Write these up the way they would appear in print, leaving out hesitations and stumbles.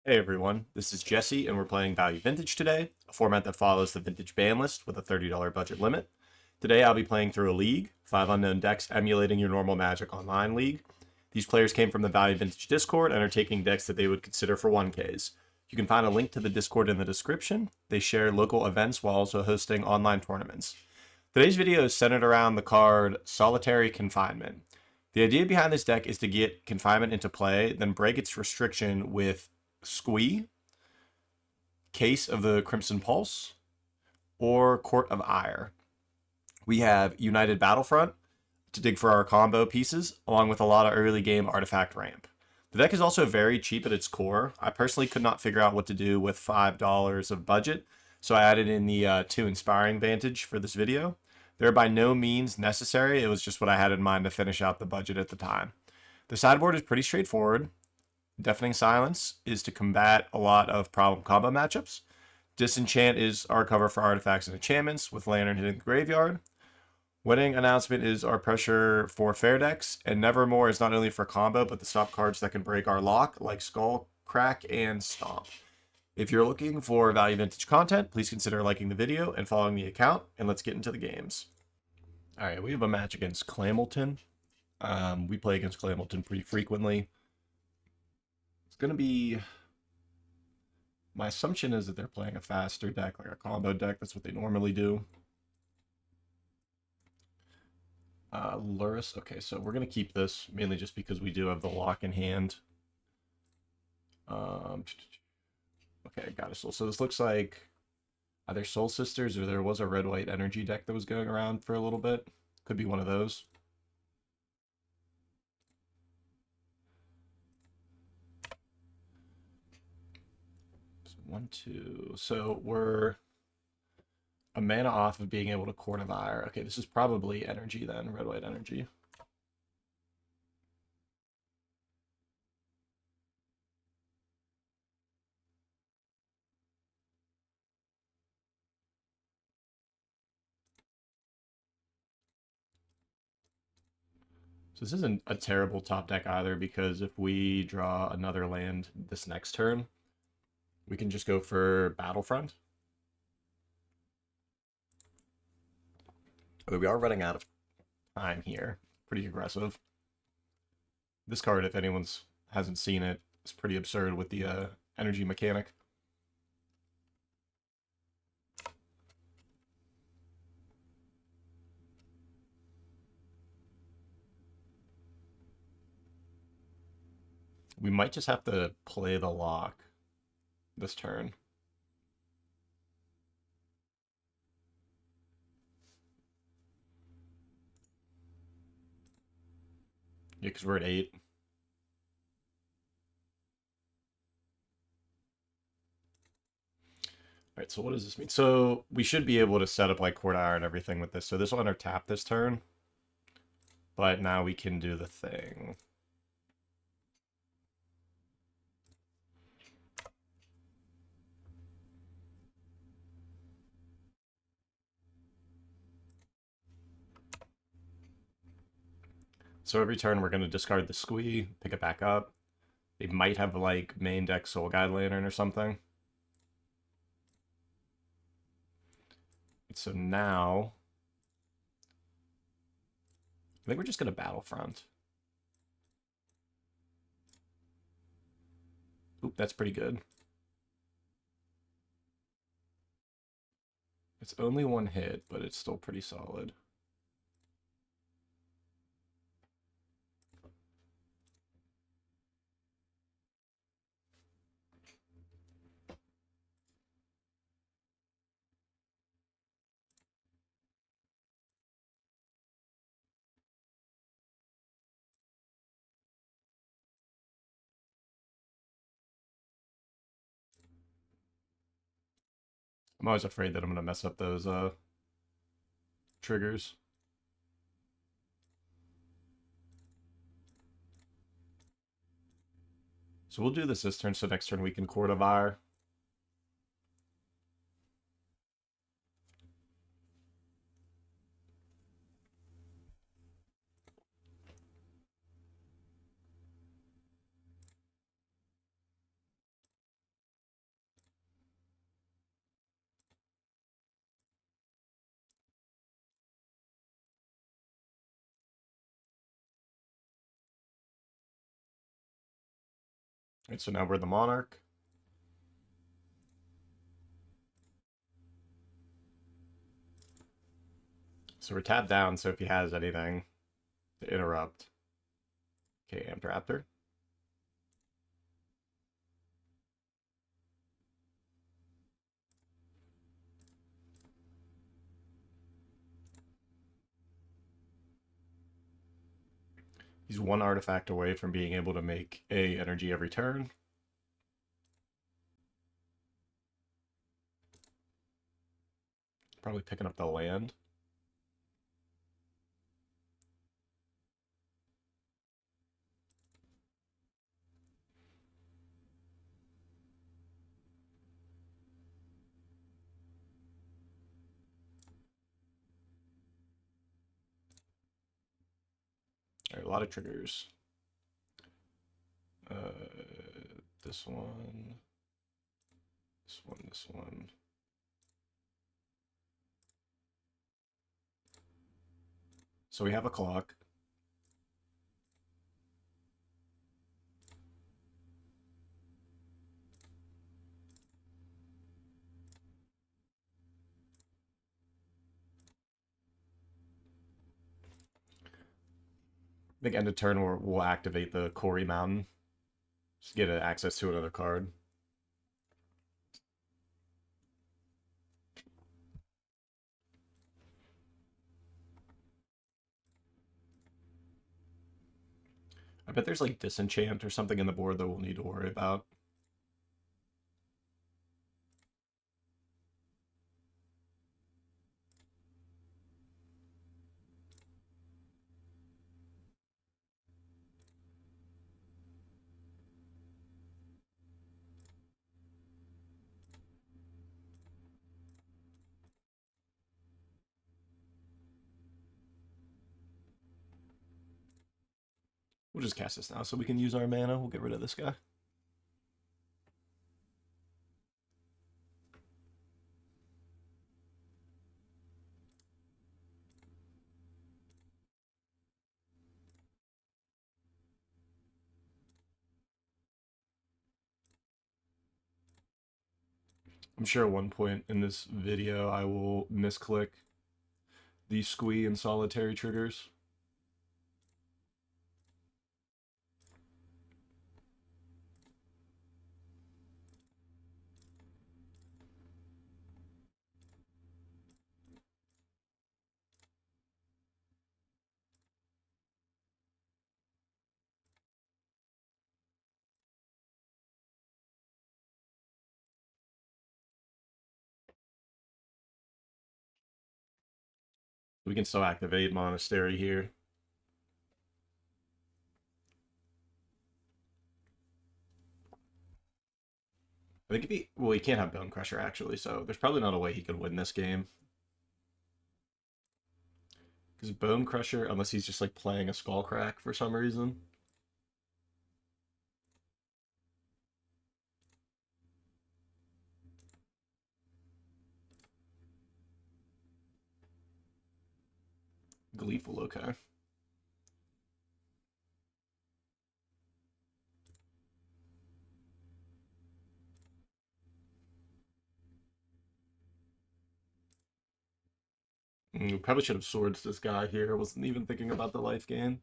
Hey everyone, this is Jesse, and we're playing Value Vintage today, a format that follows the Vintage ban list with a $30 budget limit. Today I'll be playing through a league, 5 unknown decks emulating your normal Magic Online league. These players came from the Value Vintage Discord and are taking decks that they would consider for 1Ks. You can find a link to the Discord in the description. They share local events while also hosting online tournaments. Today's video is centered around the card Solitary Confinement. The idea behind this deck is to get Confinement into play, then break its restriction with Squee, Case of the Crimson Pulse, or Court of Ire. We have United Battlefront to dig for our combo pieces, along with a lot of early game artifact ramp. The deck is also very cheap at its core. I personally could not figure out what to do with $5 of budget, so I added in the 2 Inspiring Vantage for this video. They're by no means necessary, it was just what I had in mind to finish out the budget at the time. The sideboard is pretty straightforward. Deafening Silence is to combat a lot of problem combo matchups. Disenchant is our cover for artifacts and enchantments, with Lantern hitting the graveyard. Wedding Announcement is our pressure for fair decks, and Nevermore is not only for combo, but to stop cards that can break our lock, like Skull, Crack, and Stomp. If you're looking for Value Vintage content, please consider liking the video and following the account, and let's get into the games. Alright, we have a match against Clamilton. We play against Clamilton pretty frequently. It's going to be... My assumption is that they're playing a faster deck, like a combo deck. That's what they normally do. Luris. Okay, so we're going to keep this, mainly just because we do have the lock in hand. Okay, got a soul. So this looks like either Soul Sisters or there was a red-white energy deck that was going around for a little bit. Could be one of those. So 1, 2. So we're a mana off of being able to Court of Ire. Okay, this is probably energy then, red-white energy. So this isn't a terrible top deck either, because if we draw another land this next turn, we can just go for Battlefront. Although we are running out of time here. Pretty aggressive. This card, if anyone's hasn't seen it, is pretty absurd with the energy mechanic. We might just have to play the lock this turn. Yeah, because we're at 8. Alright, so what does this mean? So we should be able to set up like Court Iron and everything with this. So this will enter tap this turn. But now we can do the thing. So every turn we're going to discard the Squee, pick it back up. They might have like main deck Soul Guide Lantern or something. So now, I think we're just going to Battlefront. Oop, that's pretty good. It's only 1 hit, but it's still pretty solid. I'm always afraid that I'm going to mess up those triggers. So we'll do this turn, so next turn we can Court of Ire. Alright, so now we're the Monarch. So we're tapped down, so if he has anything to interrupt. Okay, Amped Raptor. He's one artifact away from being able to make a energy every turn. Probably picking up the land. All right, a lot of triggers. This one, this one, this one. So we have a clock. I think end of turn we'll activate the Quarry Mountain. Just get access to another card. I bet there's like Disenchant or something in the board that we'll need to worry about. We'll just cast this now so we can use our mana. We'll get rid of this guy. I'm sure at one point in this video I will misclick the Squee and Solitary triggers. We can still activate Monastery here. I think if he, well, he can't have Bone Crusher actually, so there's probably not a way he could win this game. Because Bone Crusher, unless he's just like playing a Skullcrack for some reason. Gleeful, okay. We probably should have swords this guy here. I wasn't even thinking about the life gain.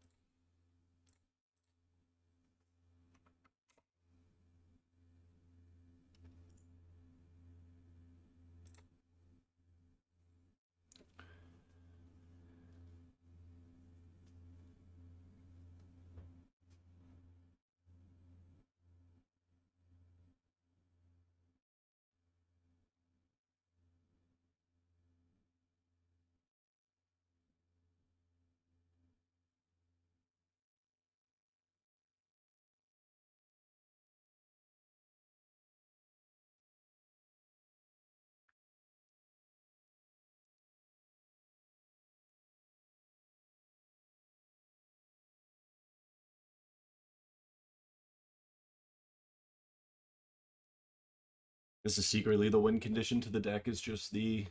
This is secretly the win condition to the deck is just the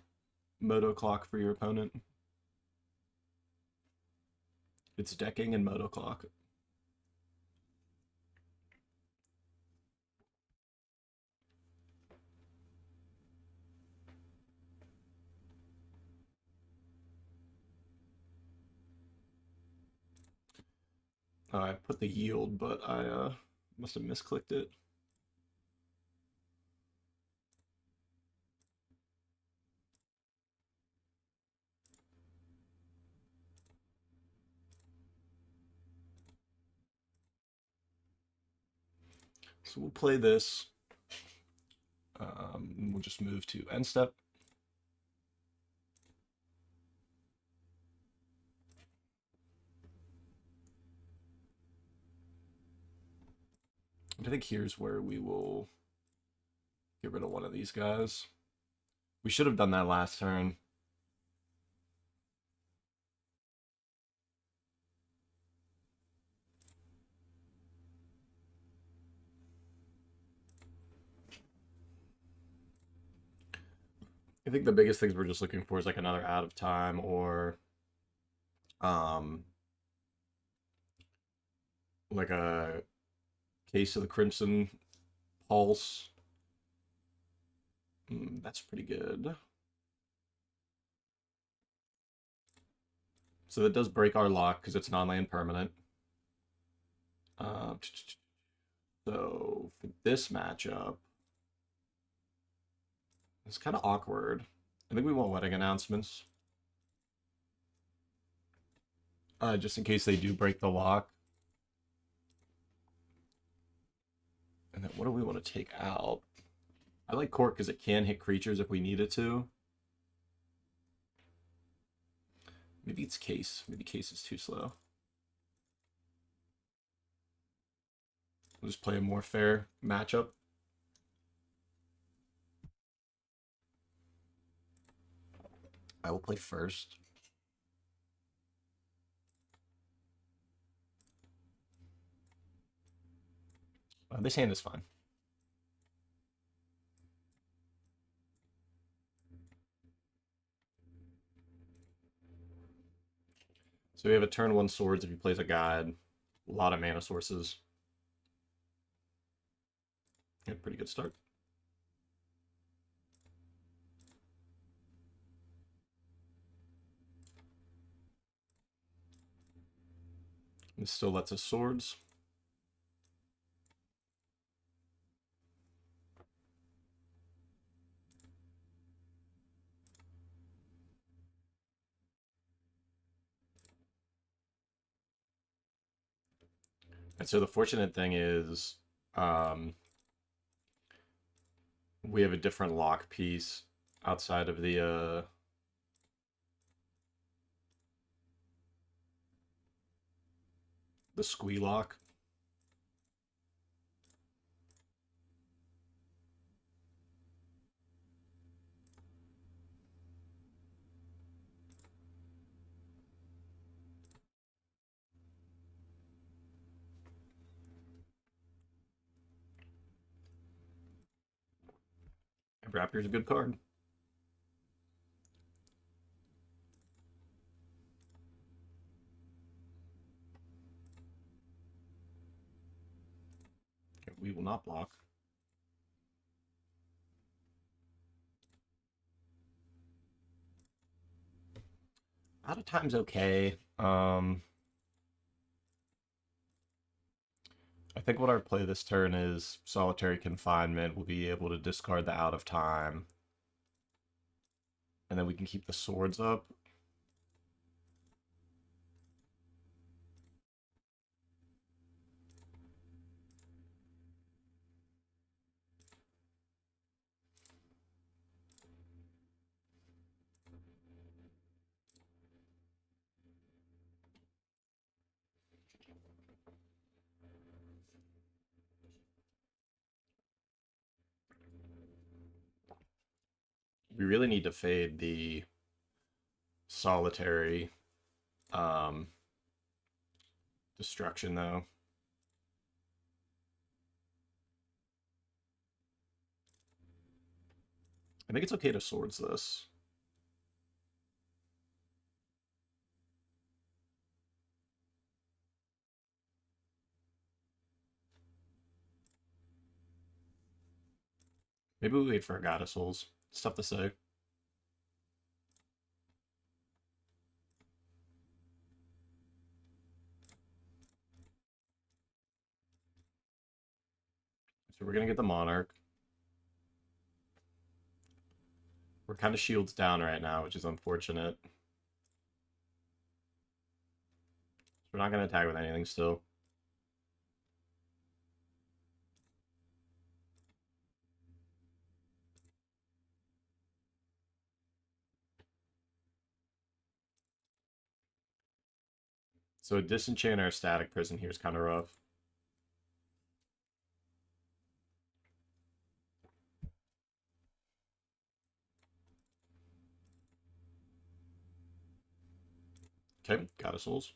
Moto Clock for your opponent. It's decking and Moto Clock. I put the yield, but I must have misclicked it. So we'll play this. We'll just move to end step. I think here's where we will get rid of one of these guys. We should have done that last turn. I think the biggest things we're just looking for is like another out of time or um like a case of the Crimson Pulse. That's pretty good. So that does break our lock because it's non-land permanent. So for this matchup, it's kind of awkward. I think we want wedding announcements. Just in case they do break the lock. And then what do we want to take out? I like Court because it can hit creatures if we need it to. Maybe it's Case. Maybe Case is too slow. We'll just play a more fair matchup. I will play first. This hand is fine. So we have a turn 1 swords if he plays a guide. A lot of mana sources. Yeah, pretty good start. This still lets us swords. And so the fortunate thing is we have a different lock piece outside of the Squee lock. And Raptor's a good card. We will not block. Out of time's okay. I think what our play this turn is Solitary Confinement. We'll be able to discard the out of time. And then we can keep the swords up. We really need to fade the solitary destruction, though. I think it's okay to swords this. Maybe we wait for a God of Souls. It's tough to say. So we're going to get the Monarch. We're kind of shields down right now, which is unfortunate. We're not going to attack with anything still. So a disenchant or a static prison here is kind of rough. Okay, Goddess Souls.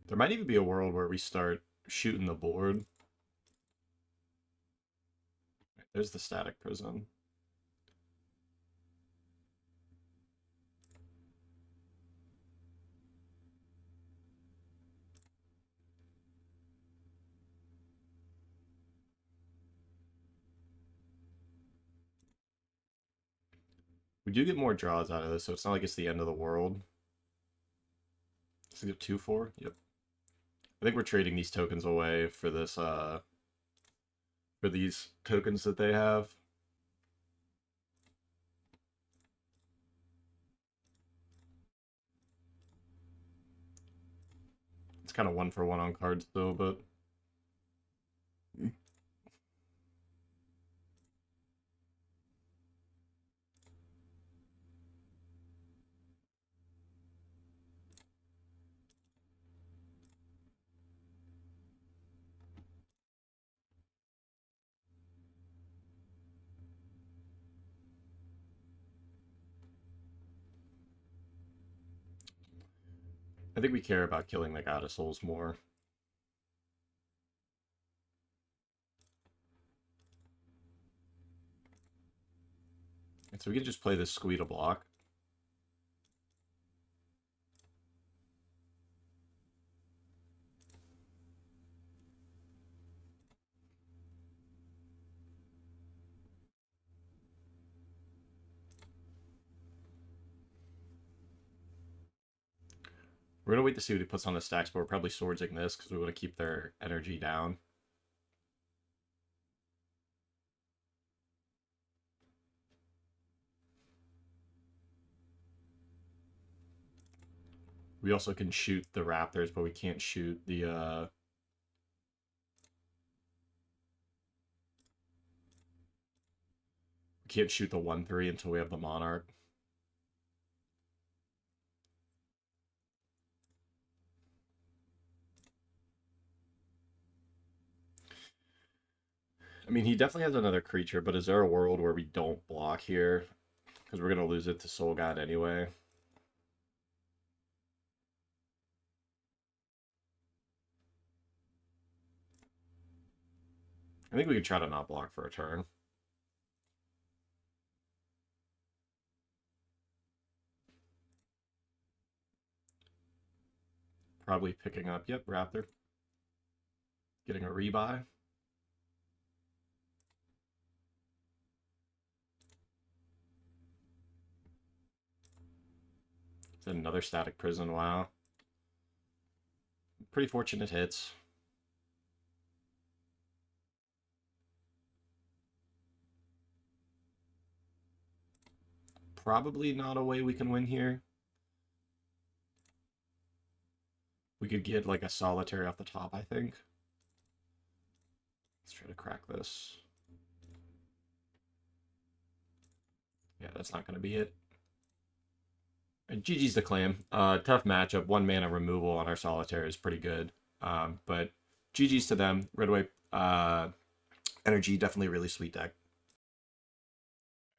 There might even be a world where we start shooting the board. There's the static prison. We do get more draws out of this, so it's not like it's the end of the world. Let's get 2-4. Yep. I think we're trading these tokens away for this, for these tokens that they have. It's kind of 1-for-1 on cards though, but I think we care about killing the Goddess Souls more. And so we can just play this Squee to block. We're going to wait to see what he puts on the stacks, but we're probably swordsing this because we want to keep their energy down. We also can shoot the Raptors, but we can't shoot the, we can't shoot the 1-3 until we have the Monarch. I mean, he definitely has another creature, but is there a world where we don't block here? Because we're going to lose it to Soul God anyway. I think we could try to not block for a turn. Probably picking up, yep, Raptor. Getting a rebuy. It's another static prison, wow. Pretty fortunate hits. Probably not a way we can win here. We could get like a solitary off the top, I think. Let's try to crack this. Yeah, that's not going to be it. And GG's the clam. Tough matchup. 1 mana removal on our solitaire is pretty good. But GG's to them. Red White Energy, definitely a really sweet deck.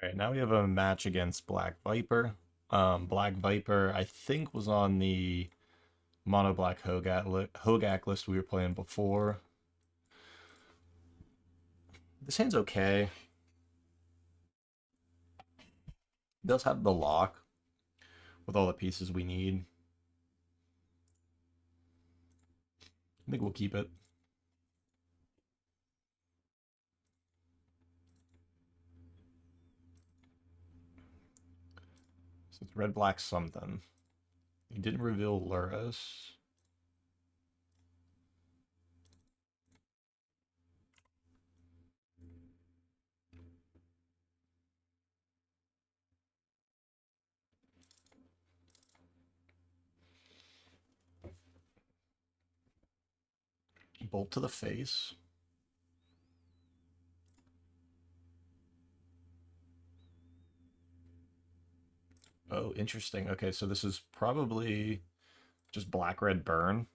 All right, now we have a match against Black Viper. Black Viper, I think, was on the Mono Black Hogak list we were playing before. This hand's okay. It does have the lock with all the pieces we need. I think we'll keep it. So it's red, black, something. He didn't reveal Luris. Bolt to the face. Oh, interesting. Okay, so this is probably just black-red burn.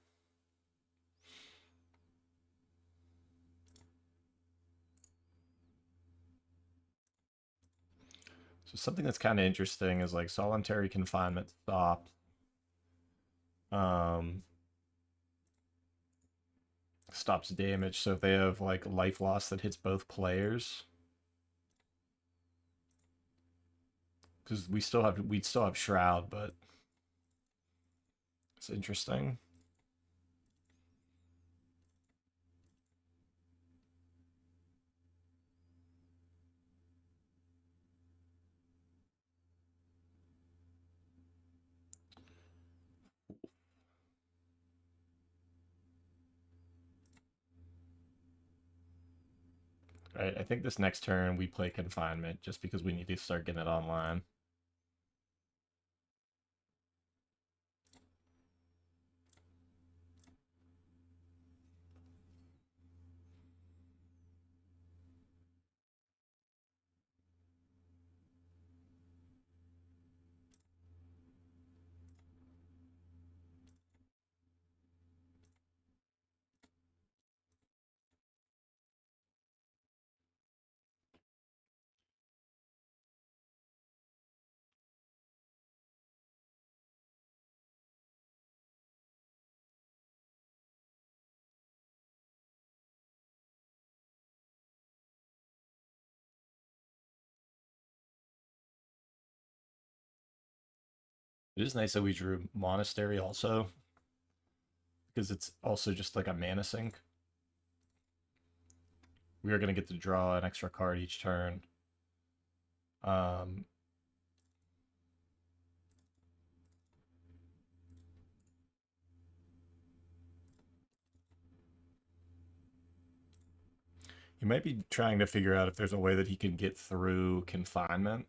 So something that's kind of interesting is like solitary confinement stop. Um, Stops damage. So if they have like life loss that hits both players, because we'd still have shroud, but it's interesting. Right, I think this next turn we play confinement just because we need to start getting it online. It is nice that we drew Monastery also, because it's also just like a mana sink. We are going to get to draw an extra card each turn. Um, he might be trying to figure out if there's a way that he can get through confinement.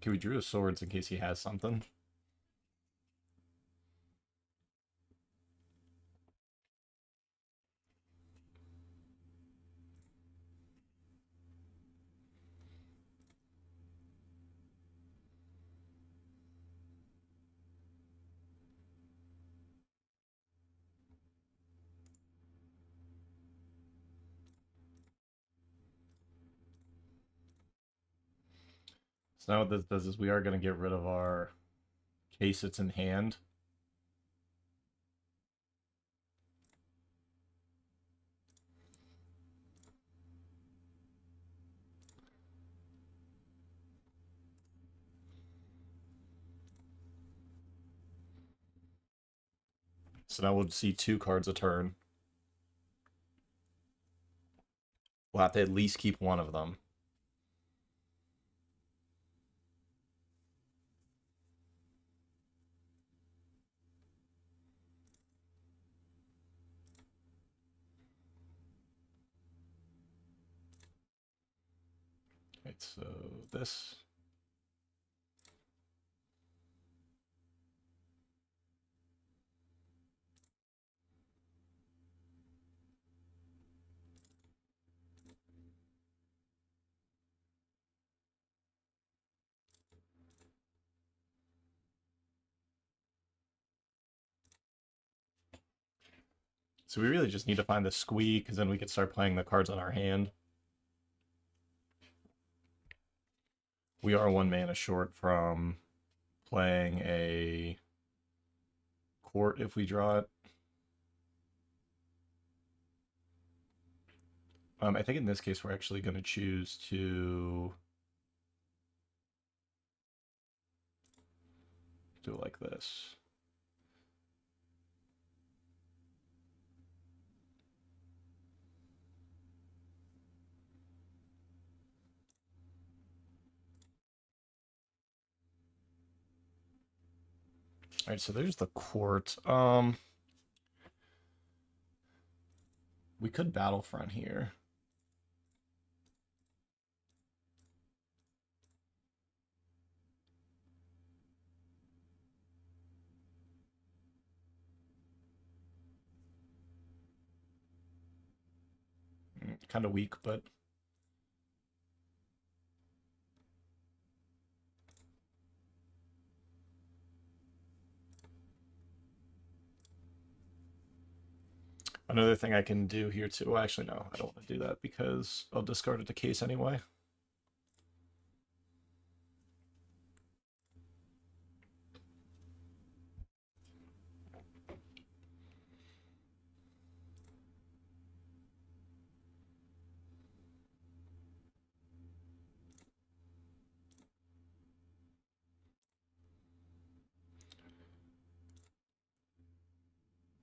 Okay, we drew his swords in case he has something. So now what this does is we are going to get rid of our case it's in hand. So now we'll see 2 cards a turn. We'll have to at least keep one of them. Right, so this. So we really just need to find the Squee, because then we can start playing the cards on our hand. We are 1 mana short from playing a court if we draw it. I think in this case we're actually going to choose to do it like this. All right, so there's the court. We could Battlefront here. Kind of weak, but another thing I can do here too. Well, actually, no, I don't want to do that because I'll discard it to case anyway.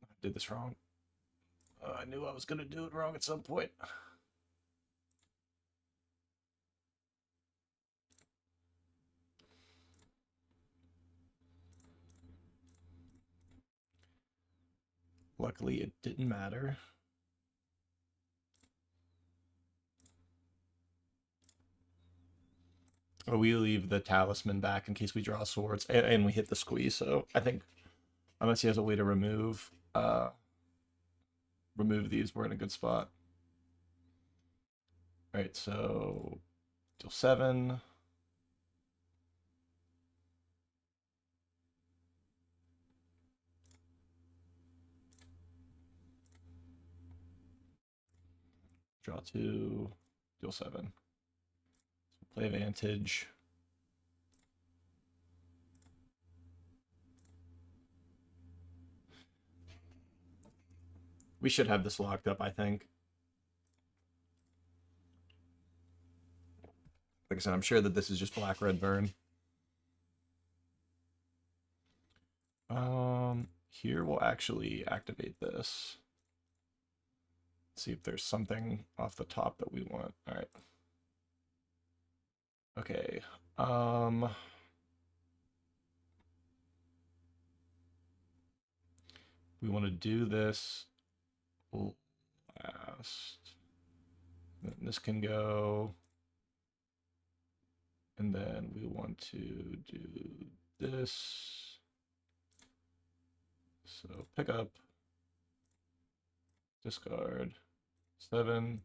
I did this wrong. I knew I was going to do it wrong at some point. Luckily, it didn't matter. We leave the talisman back in case we draw swords, and we hit the squeeze. So I think unless he has a way to remove these, we're in a good spot. All right, so deal 7. Draw 2, deal 7. So play advantage. We should have this locked up, I think. Like I said, I'm sure that this is just black-red burn. Here we'll actually activate this. See if there's something off the top that we want. All right. Okay. We want to do this last. Then this can go. And then we want to do this. So pick up, discard, 7.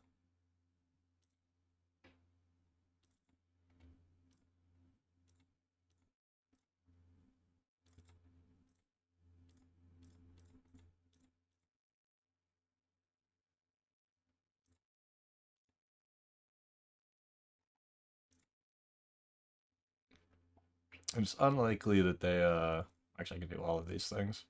It's unlikely that they, actually I can do all of these things.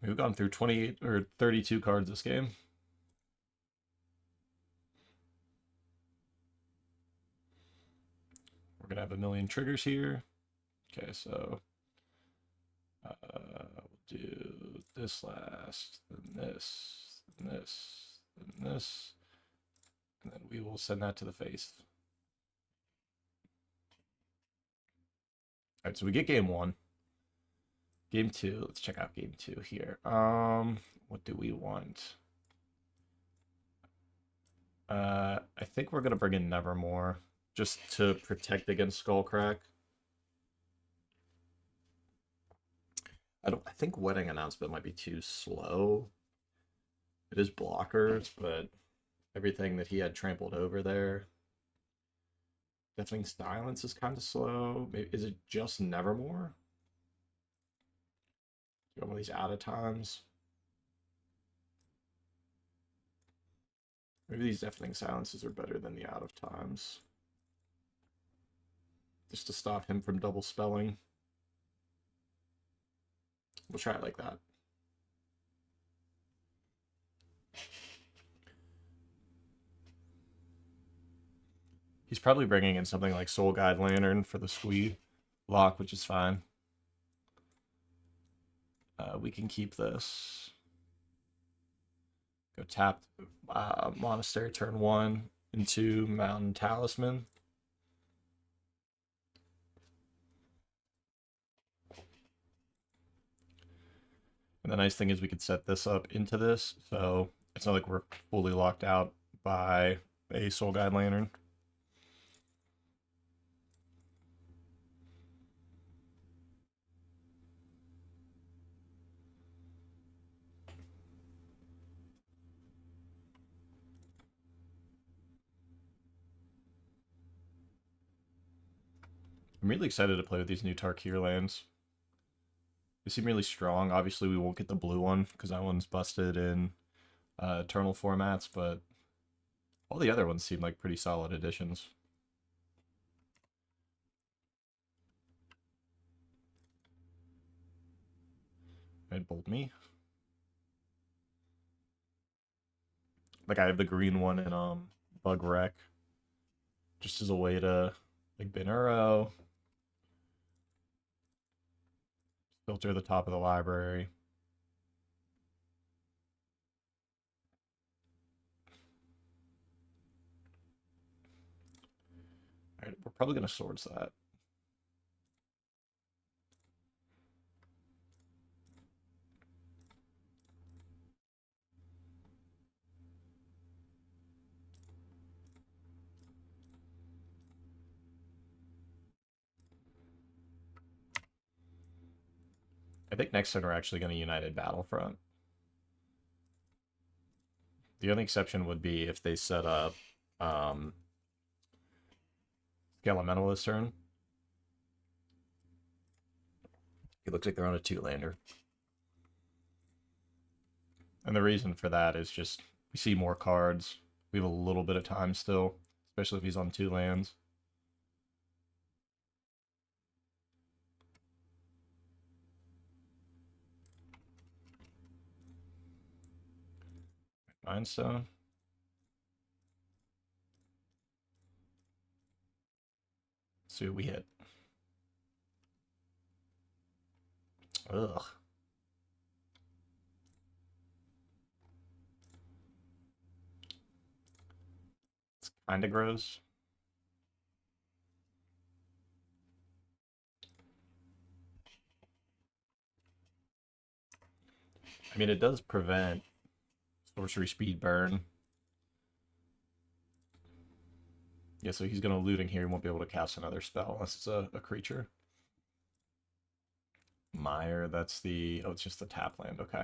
We've gone through 28 or 32 cards this game. We're gonna have a million triggers here. Okay, so we'll do this last, then this, then this, then this, and then we will send that to the face. All right, so we get game 1. Game 2, let's check out game 2 here. What do we want? I think we're gonna bring in Nevermore just to protect against Skullcrack. I think Wedding Announcement might be too slow. It is blockers, but everything that he had trampled over there. Deafening Silence is kind of slow. Maybe, is it just Nevermore? Do one of these out of times? Maybe these Deafening Silences are better than the out of times. Just to stop him from double spelling. We'll try it like that. He's probably bringing in something like Soul Guide Lantern for the Squee lock, which is fine. We can keep this. Go tap Monastery turn 1 into Mountain Talisman. And the nice thing is we could set this up into this, so it's not like we're fully locked out by a Soul Guide Lantern. I'm really excited to play with these new Tarkir lands. They seem really strong. Obviously, we won't get the blue one because that one's busted in Eternal formats, but all the other ones seem like pretty solid additions. Red Bolt me. Like I have the green one in Bug Wreck, just as a way to like Binuro, filter the top of the library. All right, we're probably gonna swords that. I think next turn we're actually going to United Battlefront. The only exception would be if they set up Elemental this turn. It looks like they're on a 2-lander. And the reason for that is just we see more cards. We have a little bit of time still, especially if he's on 2 lands. Mindstone. Let's see what we hit. Ugh. It's kind of gross. I mean, it does prevent sorcery speed burn. Yeah, so he's going to looting here. He won't be able to cast another spell unless it's a creature. Mire, that's the... Oh, it's just the tap land. Okay.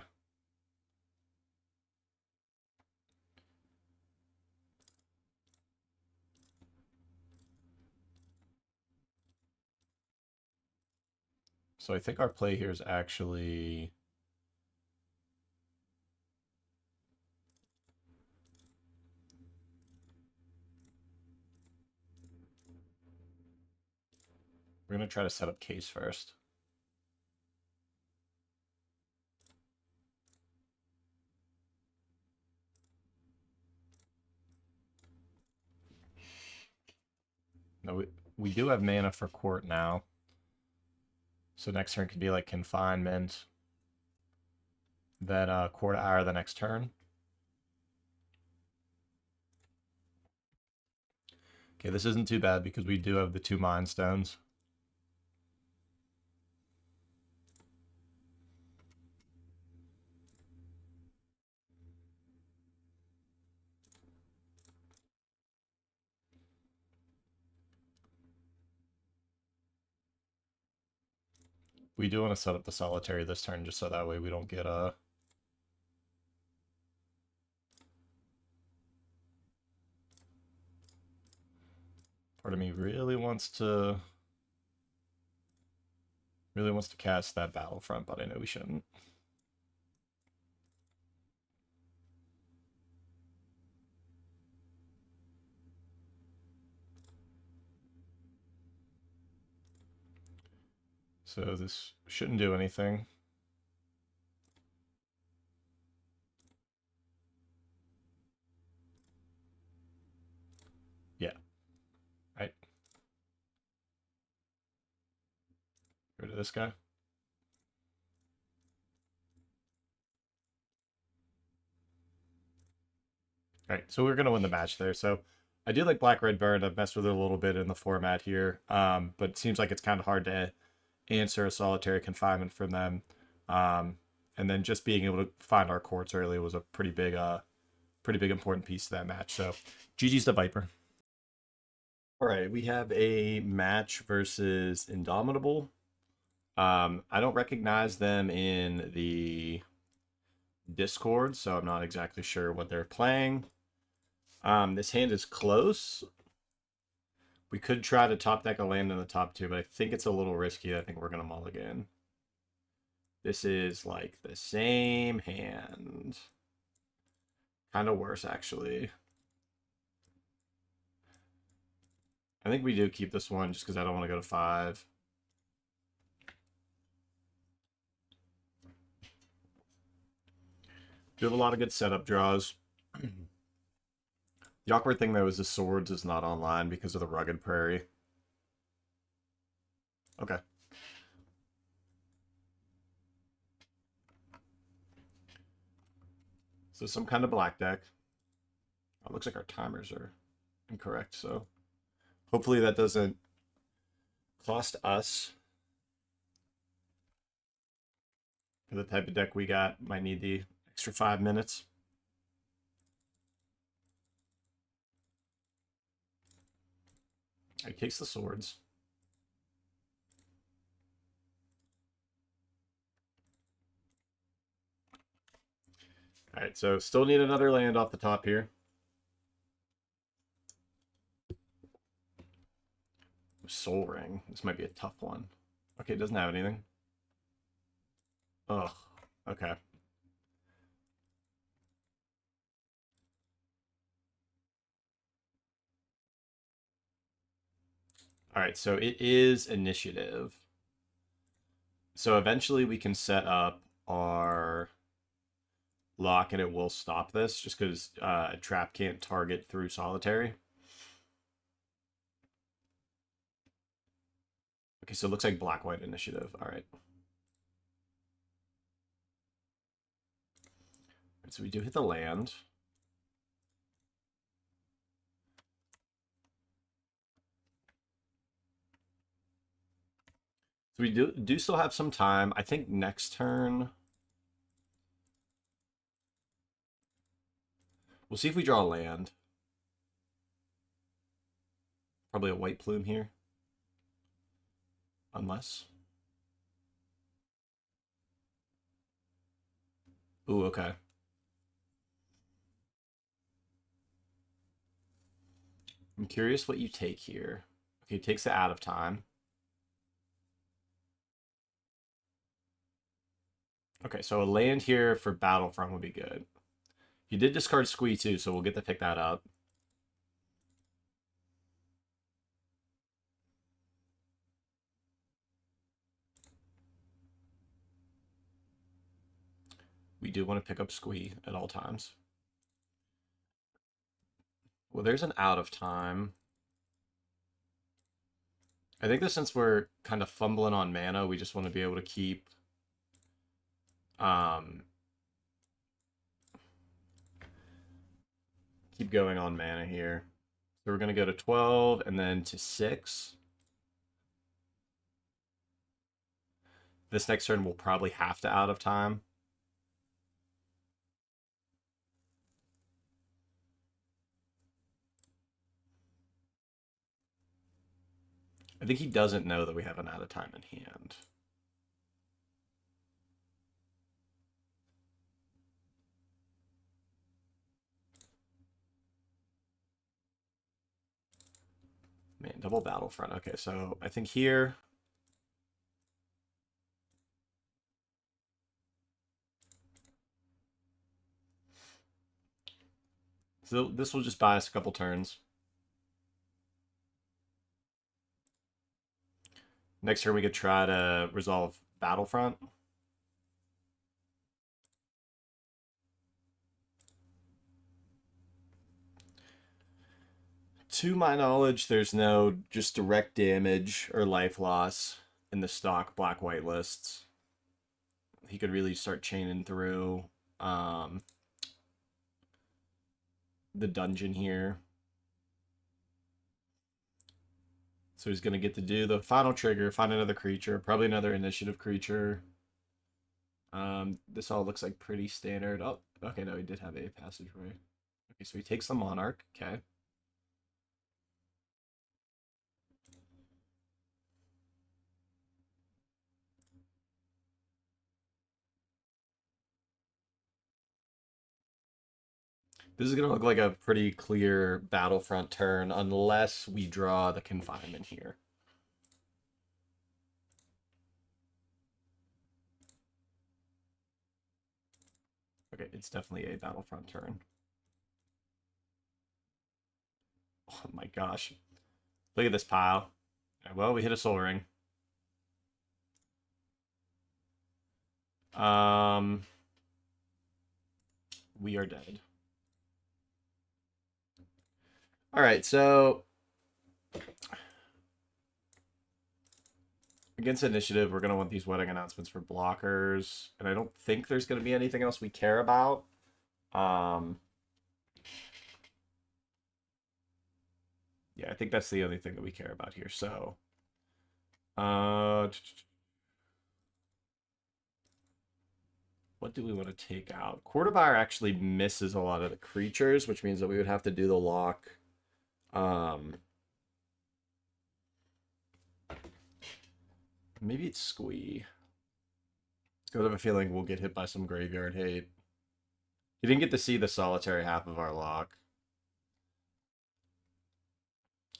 So I think our play here is actually... We're going to try to set up case first. No, we do have mana for court now. So next turn could be like confinement. Then court ire the next turn. Okay, this isn't too bad because we do have the 2 Mind Stones. We do want to set up the solitary this turn just so that way we don't get a... Part of me really wants to cast that Battlefront, but I know we shouldn't. So this shouldn't do anything. Yeah. Right. Get rid of this guy. All right, so we're gonna win the match there. So I do like Black Red Burn. I've messed with it a little bit in the format here, but it seems like it's kind of hard to answer a solitary confinement from them. Um, and then just being able to find our courts early was a pretty big important piece to that match. So GG's the Viper. All right, we have a match versus Indomitable. I don't recognize them in the Discord, so I'm not exactly sure what they're playing. This hand is close. We could try to top deck a land in the top two, but I think it's a little risky. I think we're going to mulligan. This is like the same hand. Kind of worse, actually. I think we do keep this one just because I don't want to go to 5. Do have a lot of good setup draws. The awkward thing, though, is the swords is not online because of the rugged prairie. Okay. So some kind of black deck. Oh, it looks like our timers are incorrect, so hopefully that doesn't cost us. For the type of deck we got, might need the extra 5 minutes. He takes the swords. All right, so still need another land off the top here. Soul Ring. This might be a tough one. Okay, it doesn't have anything. Ugh. Okay. All right, so it is initiative. So eventually we can set up our lock and it will stop this just because a trap can't target through solitary. Okay, so it looks like black-white initiative. All right. So we do hit the land. So we do still have some time. I think next turn we'll see if we draw a land. Probably a white plume here. Unless. Ooh, okay. I'm curious what you take here. Okay, takes it out of time. Okay, so a land here for Battlefront would be good. You did discard Squee too, so we'll get to pick that up. We do want to pick up Squee at all times. Well, there's an out of time. I think that since we're kind of fumbling on mana, we just want to be able to keep keep going on mana here. So we're going to go to 12 and then to 6. This next turn we'll probably have to out of time. I think he doesn't know that we have an out of time in hand. Man, double Battlefront. Okay, so I think here. So this will just buy us a couple turns. Next turn we could try to resolve Battlefront. To my knowledge, there's no just direct damage or life loss in the stock black-white lists. He could really start chaining through. the dungeon here. So he's going to get to do the final trigger, find another creature, probably another initiative creature. This all looks like pretty standard. Oh, okay, no, he did have a passageway. Okay, so he takes the Monarch. Okay. This is going to look like a pretty clear Battlefront turn unless we draw the Confinement here. Okay, it's definitely a Battlefront turn. Oh my gosh. Look at this pile. Well, we hit a Soul Ring. We are dead. All right, so against initiative, we're going to want these wedding announcements for blockers, and I don't think there's going to be anything else we care about. Yeah, I think that's the only thing that we care about here. So, what do we want to take out? Quarterbuyer actually misses a lot of the creatures, which means that we would have to do the lock. Maybe it's Squee. I have a feeling we'll get hit by some graveyard hate. You didn't get to see the solitary half of our lock.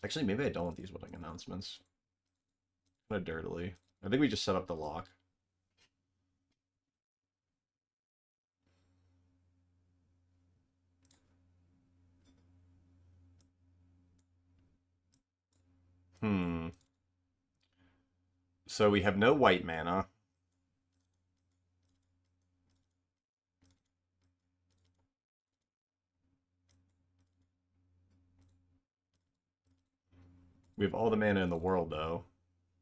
Actually, maybe I don't want these wedding announcements. Kind of dirtily. I think we just set up the lock. So we have no white mana. We have all the mana in the world, though.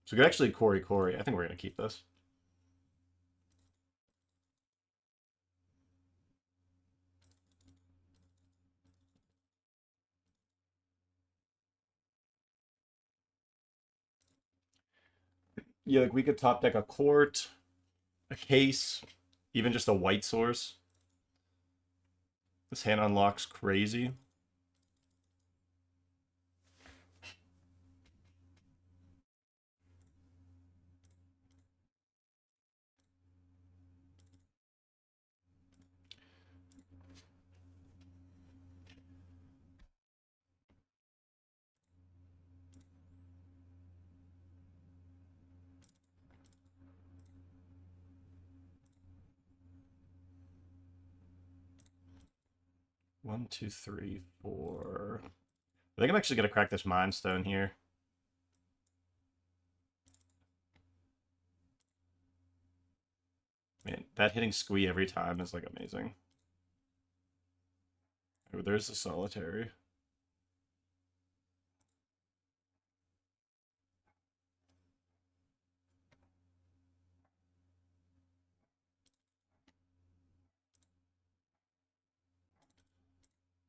So we could actually Corey. I think we're going to keep this. Yeah, like we could top deck a court, a case, even just a white source. This hand unlocks crazy. One, two, three, four. I think I'm actually going to crack this Mind Stone here. Man, that hitting Squee every time is like amazing. Oh, there's the solitary.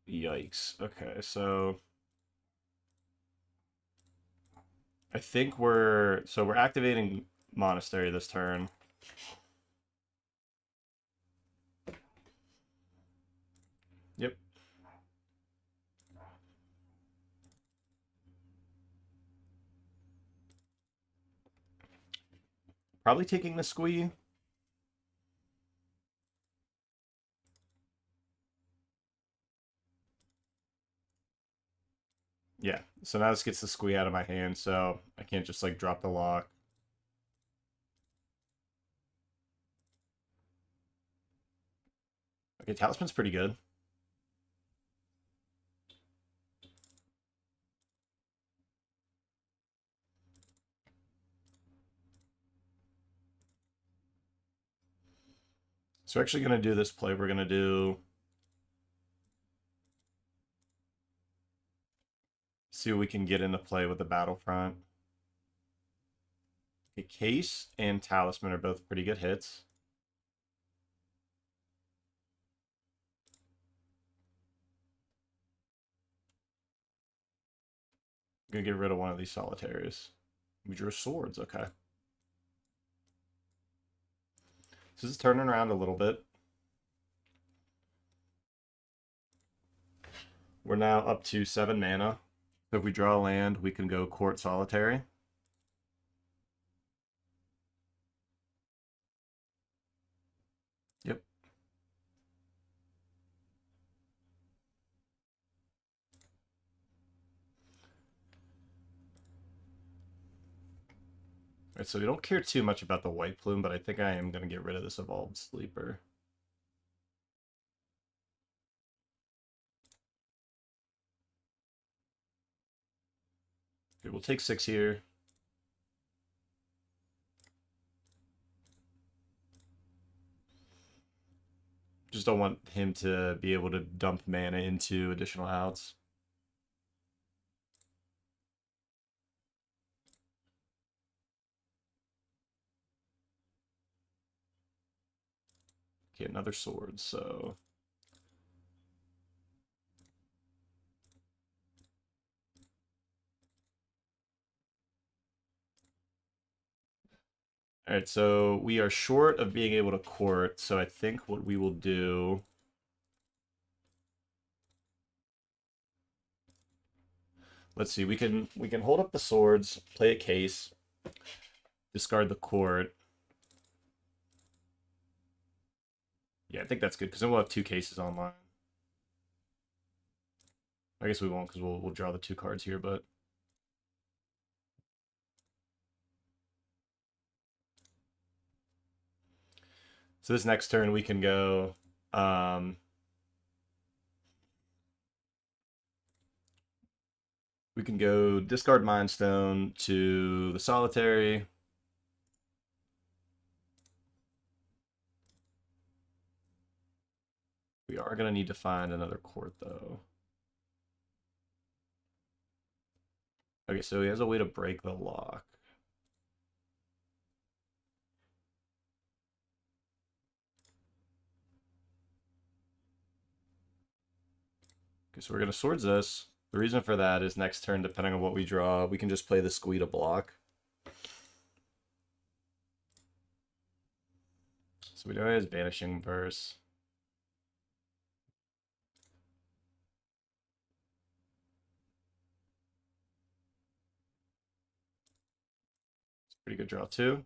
Yikes. Okay, so I think we're activating Monastery this turn. Yep. Probably taking the Squee. Yeah, so now this gets the Squee out of my hand, so I can't just like drop the lock. Okay, Talisman's pretty good. So we're actually going to do this play. We're going to do... See what we can get into play with the Battlefront. Okay, Case and Talisman are both pretty good hits. Gonna get rid of one of these solitaries. We drew swords, okay. So this is turning around a little bit. We're now up to 7 mana. So if we draw a land, we can go Court Solitary. Yep. Alright, so we don't care too much about the White Plume, but I think I am going to get rid of this Evolved Sleeper. Okay, we'll take 6 here. Just don't want him to be able to dump mana into additional outs. Okay, another sword, so... Alright, so we are short of being able to court, so I think what we will do... Let's see, we can hold up the swords, play a case, discard the court. Yeah, I think that's good, because then we'll have 2 cases online. I guess we won't, because we'll draw the 2 cards here, but... So this next turn we can go... we can go discard Mind Stone to the Solitary. We are going to need to find another court, though. Okay, so he has a way to break the lock. Okay, so we're going to swords this. The reason for that is next turn, depending on what we draw, we can just play the Squee to block. So we know he has Vanishing Verse. It's a pretty good draw, too.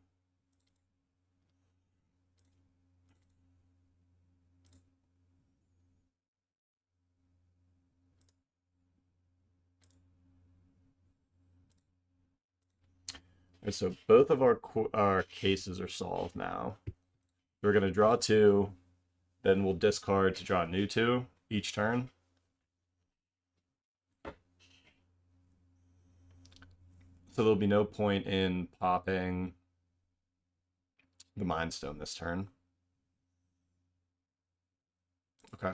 And so both of our cases are solved now. We're going to draw 2, then we'll discard to draw a new 2 each turn. So there'll be no point in popping the Mind Stone this turn. Okay.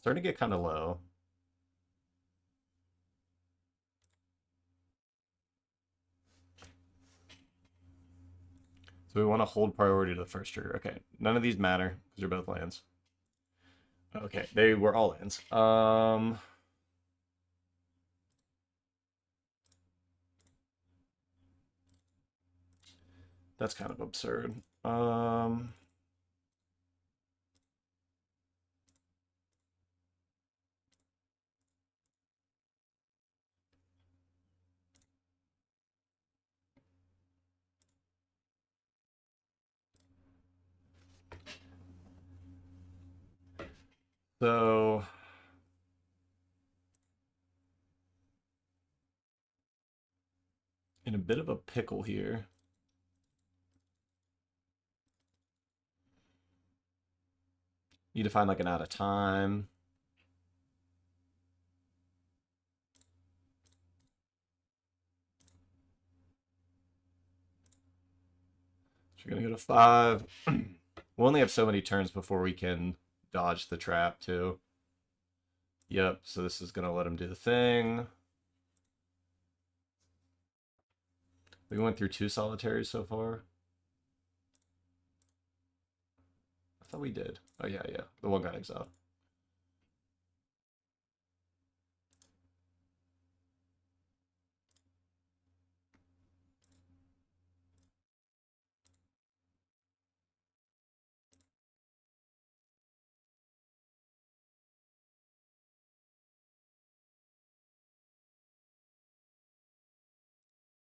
Starting to get kind of low. So we want to hold priority to the first trigger. Okay, none of these matter because they're both lands. Okay, they were all lands. That's kind of absurd. So in a bit of a pickle here. Need to find like an out of time. So we're gonna go to 5. We'll only have so many turns before we can dodge the trap too. Yep, so this is going to let him do the thing. We went through 2 solitaries so far. I thought we did. Oh, yeah, yeah. The one got exiled.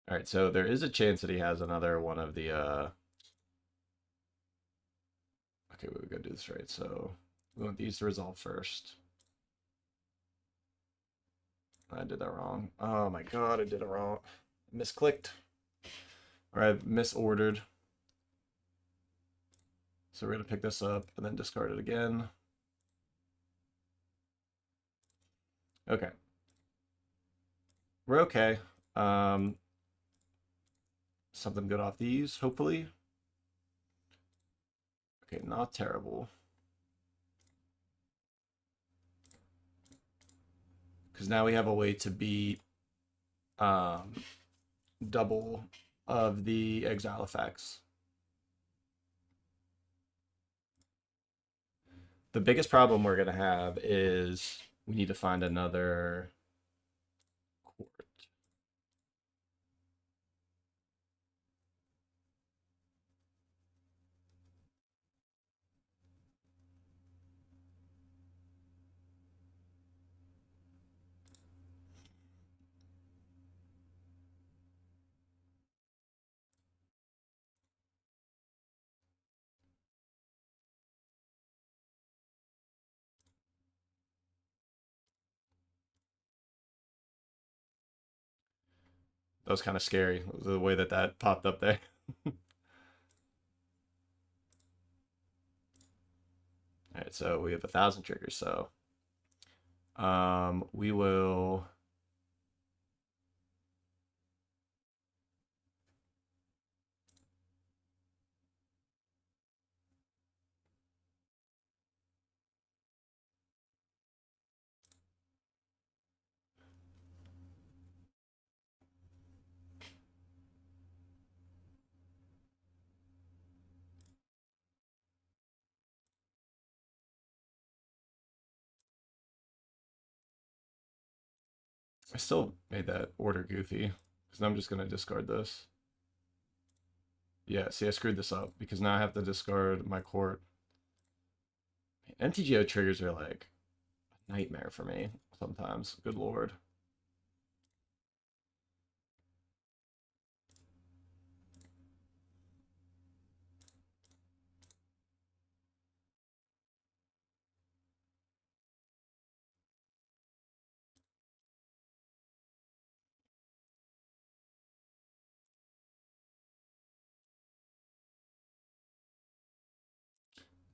All right, so there is a chance that he has another one of the okay, we're gonna do this right. So we want these to resolve first. I did that wrong. Oh my god, I did it wrong. Misclicked. Or I misordered. So we're gonna pick this up and then discard it again. Okay. We're okay. Something good off these, hopefully. Okay, not terrible. Because now we have a way to beat double of the exile effects. The biggest problem we're going to have is we need to find another court. That was kind of scary, the way that that popped up there. All right, so we have 1,000 triggers, so we will I still made that order goofy because I'm just gonna discard this. Yeah, see, I screwed this up because now I have to discard my court. MTGO triggers are like a nightmare for me sometimes. Good lord.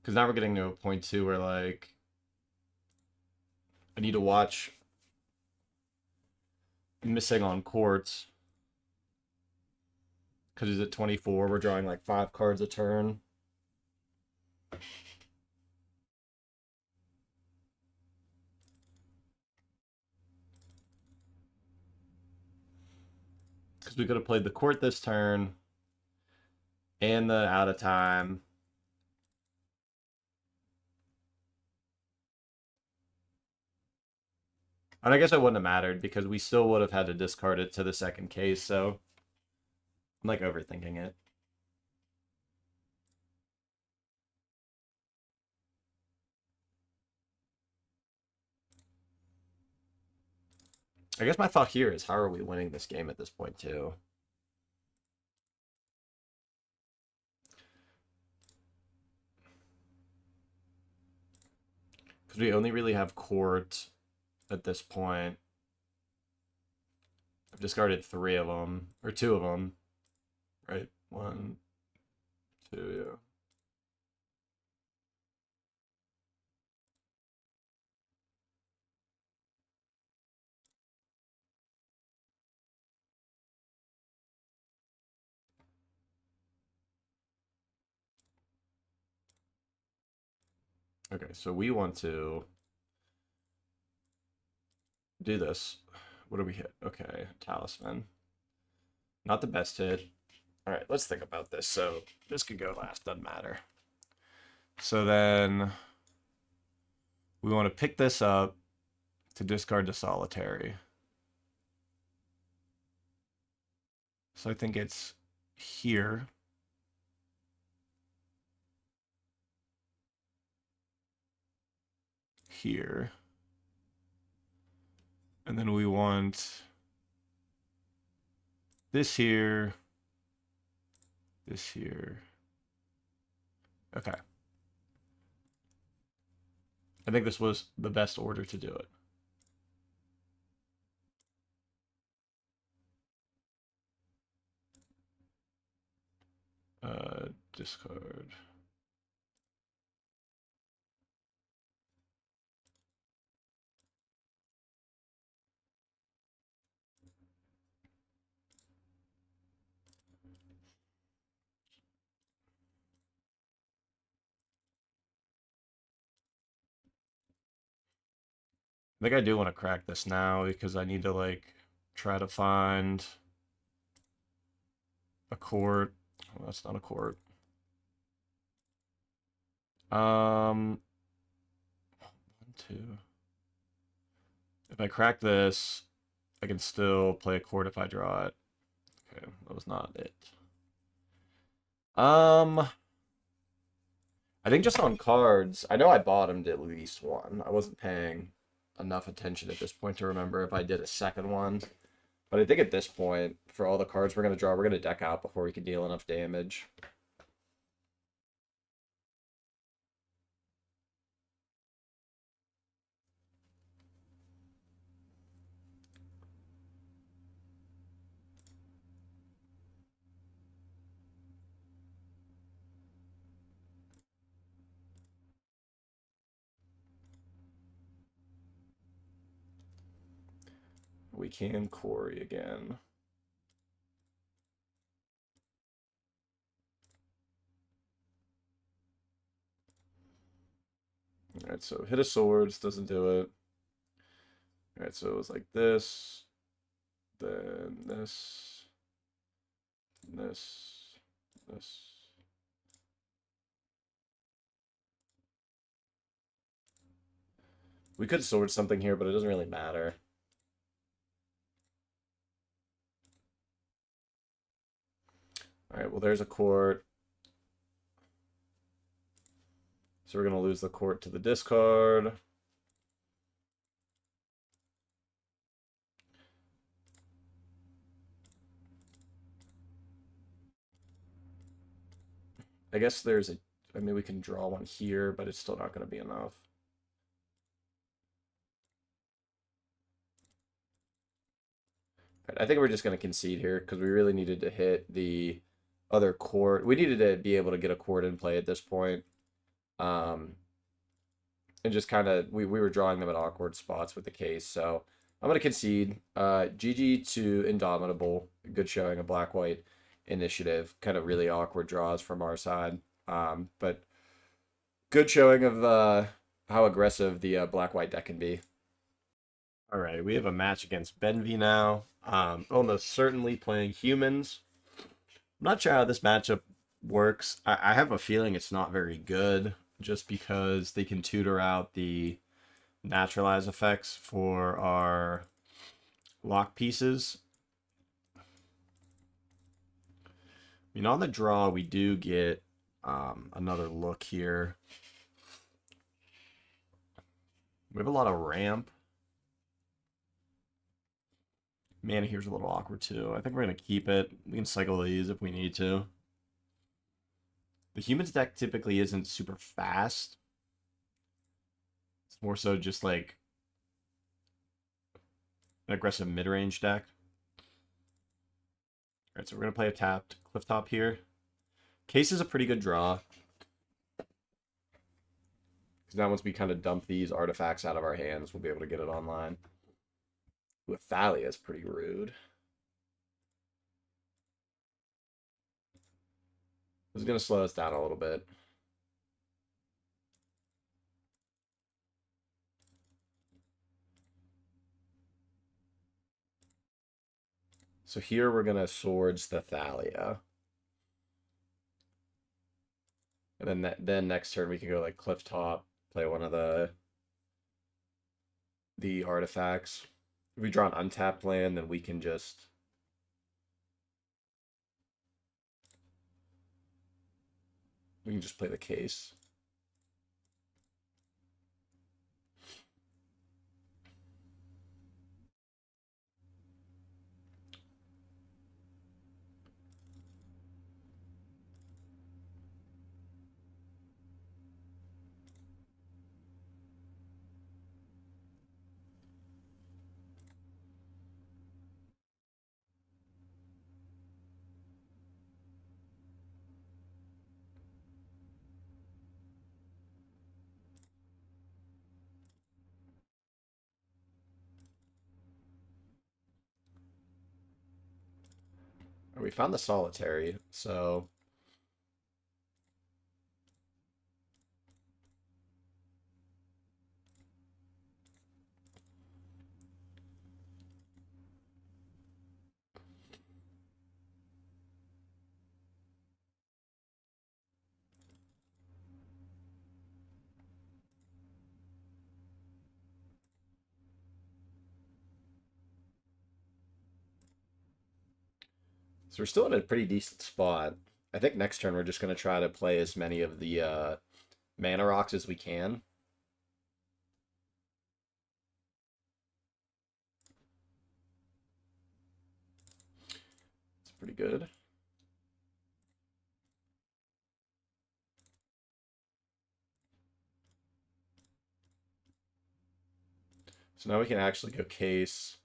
Because now we're getting to a point too where like I need to watch missing on courts. Because he's at 24, we're drawing like 5 cards a turn. Because we could have played the court this turn and the out of time. And I guess it wouldn't have mattered because we still would have had to discard it to the second case, so I'm like overthinking it. I guess my thought here is how are we winning this game at this point too? Because we only really have court at this point. I've discarded 3 of them, or 2 of them, right? 1, 2, yeah. Okay, so we want to do this. What do we hit? Okay, Talisman. Not the best hit. All right, let's think about this. So this could go last, doesn't matter. So then we want to pick this up to discard to Solitary. So I think it's here. Here. And then we want this here. This here. Okay. I think this was the best order to do it. Discard. I think I do want to crack this now because I need to like try to find a court. Well, that's not a court. One, two. If I crack this, I can still play a court if I draw it. Okay, that was not it. I think just on cards, I know I bottomed at least one. I wasn't paying enough attention at this point to remember if I did a second one. But I think at this point, for all the cards we're going to draw, we're going to deck out before we can deal enough damage. We can quarry again. Alright, so hit a swords, doesn't do it. Alright, so it was like this, then this, this, this. We could sword something here, but it doesn't really matter. Alright, well there's a court. So we're going to lose the court to the discard. I guess there's a... I mean, we can draw one here, but it's still not going to be enough. I think we're just going to concede here because we really needed to hit the other court. We needed to be able to get a court in play at this point. And just kind of, we were drawing them at awkward spots with the case. So I'm going to concede. GG to Indomitable. Good showing of black-white initiative. Kind of really awkward draws from our side. But good showing of how aggressive the black-white deck can be. All right, we have a match against Benvy now. Almost certainly playing humans. I'm not sure how this matchup works. I have a feeling it's not very good just because they can tutor out the naturalize effects for our lock pieces. I mean, on the draw, we do get another look here. We have a lot of ramp. Mana here's a little awkward too. I think we're going to keep it. We can cycle these if we need to. The humans deck typically isn't super fast. It's more so just like an aggressive mid-range deck. Alright, so we're going to play a tapped Clifftop here. Case is a pretty good draw. Because now once we kind of dump these artifacts out of our hands, we'll be able to get it online. Ooh, Thalia is pretty rude. This is going to slow us down a little bit. So here we're gonna Swords the Thalia. And then next turn we can go like Cliff Top, play one of the artifacts. If we draw an untapped land, then we can just play the case. We found the solitary, so we're still in a pretty decent spot. I think next turn we're just going to try to play as many of the mana rocks as we can. It's pretty good. So now we can actually go case.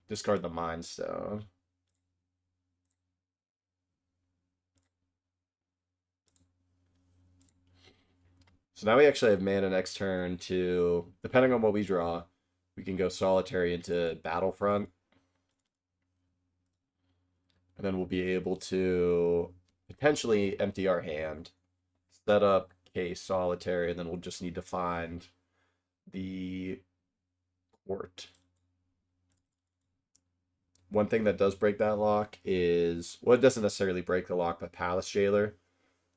Discard the Mind Stone. So now we actually have mana next turn to, depending on what we draw, we can go solitary into Battlefront. And then we'll be able to potentially empty our hand, set up case solitary, and then we'll just need to find the court. One thing that does break that lock is, well, it doesn't necessarily break the lock, but Palace Jailer.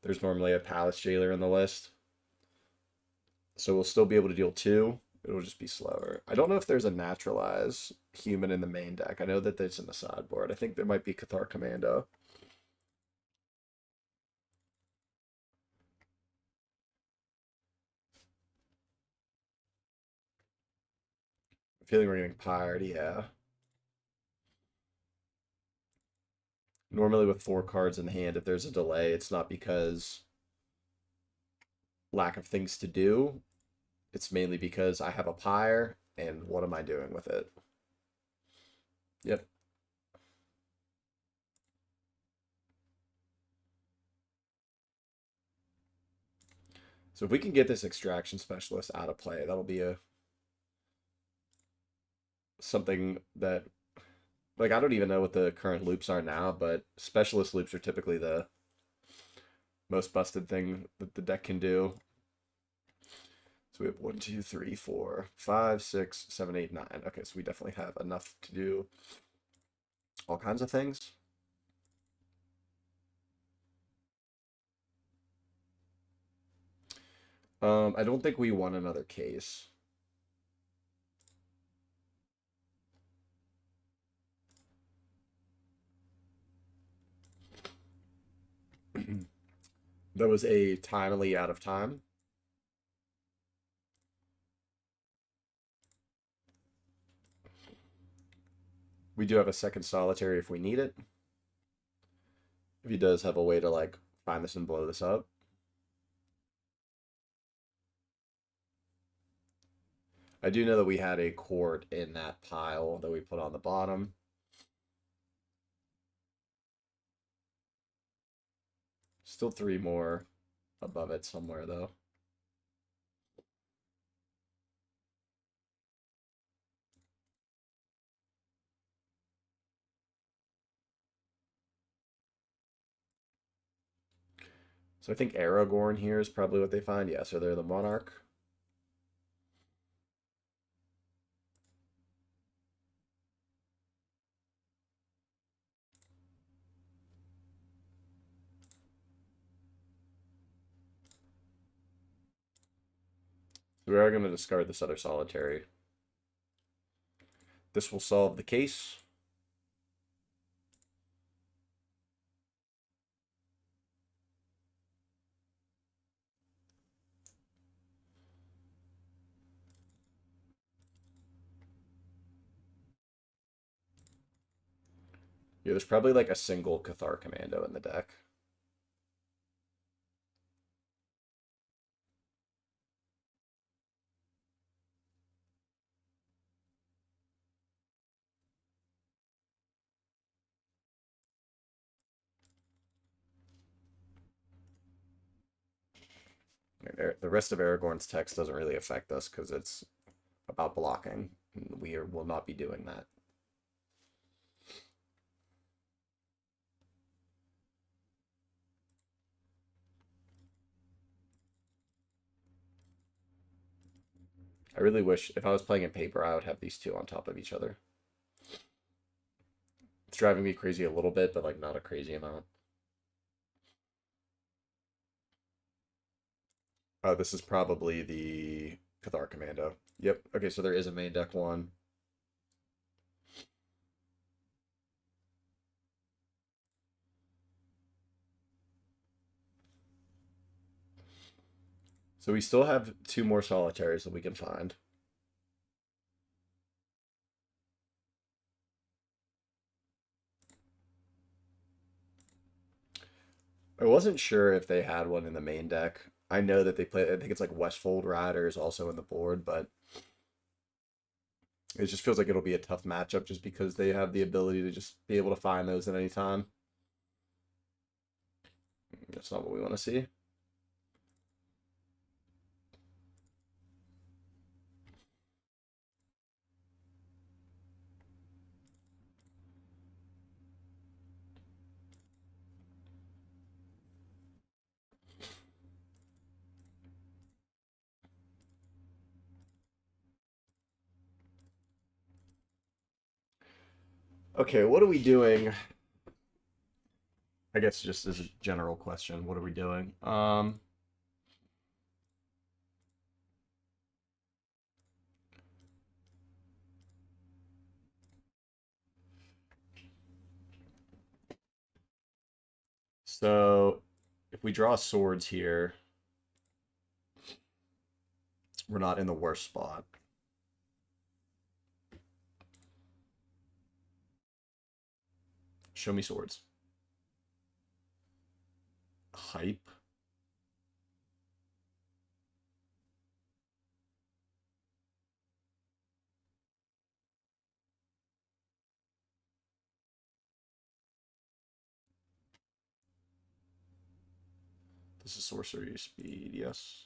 There's normally a Palace Jailer in the list. So we'll still be able to deal 2. It'll just be slower. I don't know if there's a naturalize human in the main deck. I know that there's in the sideboard. I think there might be Cathar Commando. I'm feeling we're getting pired, yeah. Normally with 4 cards in hand, if there's a delay, it's not because lack of things to do. It's mainly because I have a pyre, and what am I doing with it? Yep. So if we can get this extraction specialist out of play, that'll be something that, like, I don't even know what the current loops are now, but specialist loops are typically the most busted thing that the deck can do. So we have 1, 2, 3, 4, 5, 6, 7, 8, 9. Okay, so we definitely have enough to do all kinds of things. I don't think we want another case. That was a timely out of time. We do have a second solitary if we need it. If he does have a way to like find this and blow this up. I do know that we had a court in that pile that we put on the bottom. Still 3 more above it somewhere though. So I think Aragorn here is probably what they find. Yeah, so they're the Monarch. So we are going to discard this other solitary. This will solve the case. Yeah, there's probably like a single Cathar Commando in the deck. The rest of Aragorn's text doesn't really affect us because it's about blocking. Will not be doing that. I really wish if I was playing in paper, I would have these two on top of each other. It's driving me crazy a little bit, but like not a crazy amount. This is probably the Cathar Commando. Yep. Okay, so there is a main deck one. So we still have two more solitaries that we can find. I wasn't sure if they had one in the main deck. I know that they play, I think it's like Westfold Riders also in the board, but it just feels like it'll be a tough matchup just because they have the ability to just be able to find those at any time. That's not what we want to see. Okay, what are we doing? I guess just as a general question, what are we doing? So if we draw swords here, we're not in the worst spot. Show me swords. Hype. This is sorcery speed, yes.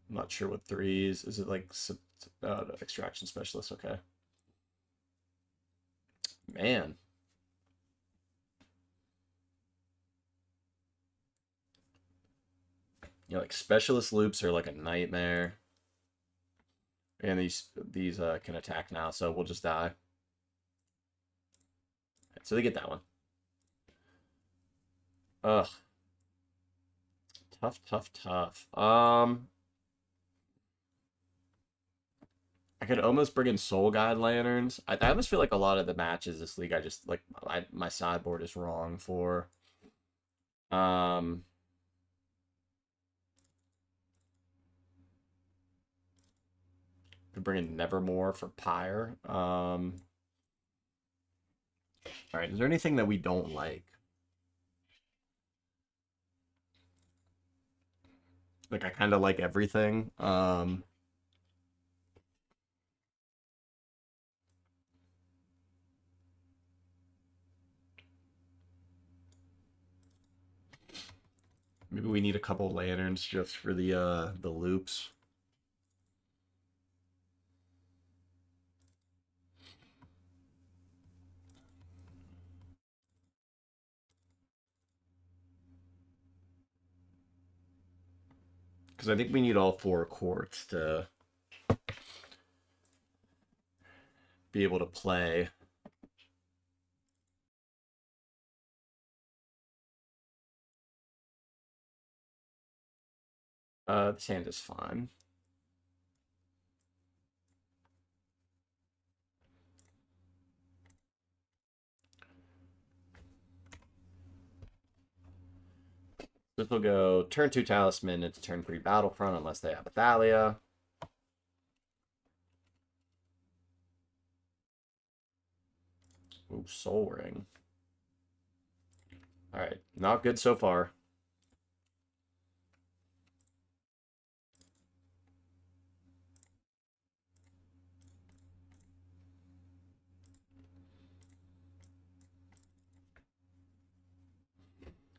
I'm not sure what threes. Is it like extraction specialist? Okay. Man. You know, like specialist loops are like a nightmare. And these can attack now, so we'll just die. So they get that one. Ugh. Tough, tough, tough. I could almost bring in Soul Guide Lanterns. I almost feel like a lot of the matches this league, I just like my sideboard is wrong for. Um, could bring in Nevermore for Pyre. All right. Is there anything that we don't like? Like I kind of like everything. Maybe we need a couple lanterns just for the loops. Because Because I think we need all 4 courts to be able to play. This hand is fine. This will go turn 2 Talisman into turn 3 Battlefront unless they have a Thalia. Ooh, Soul Ring. Alright, not good so far.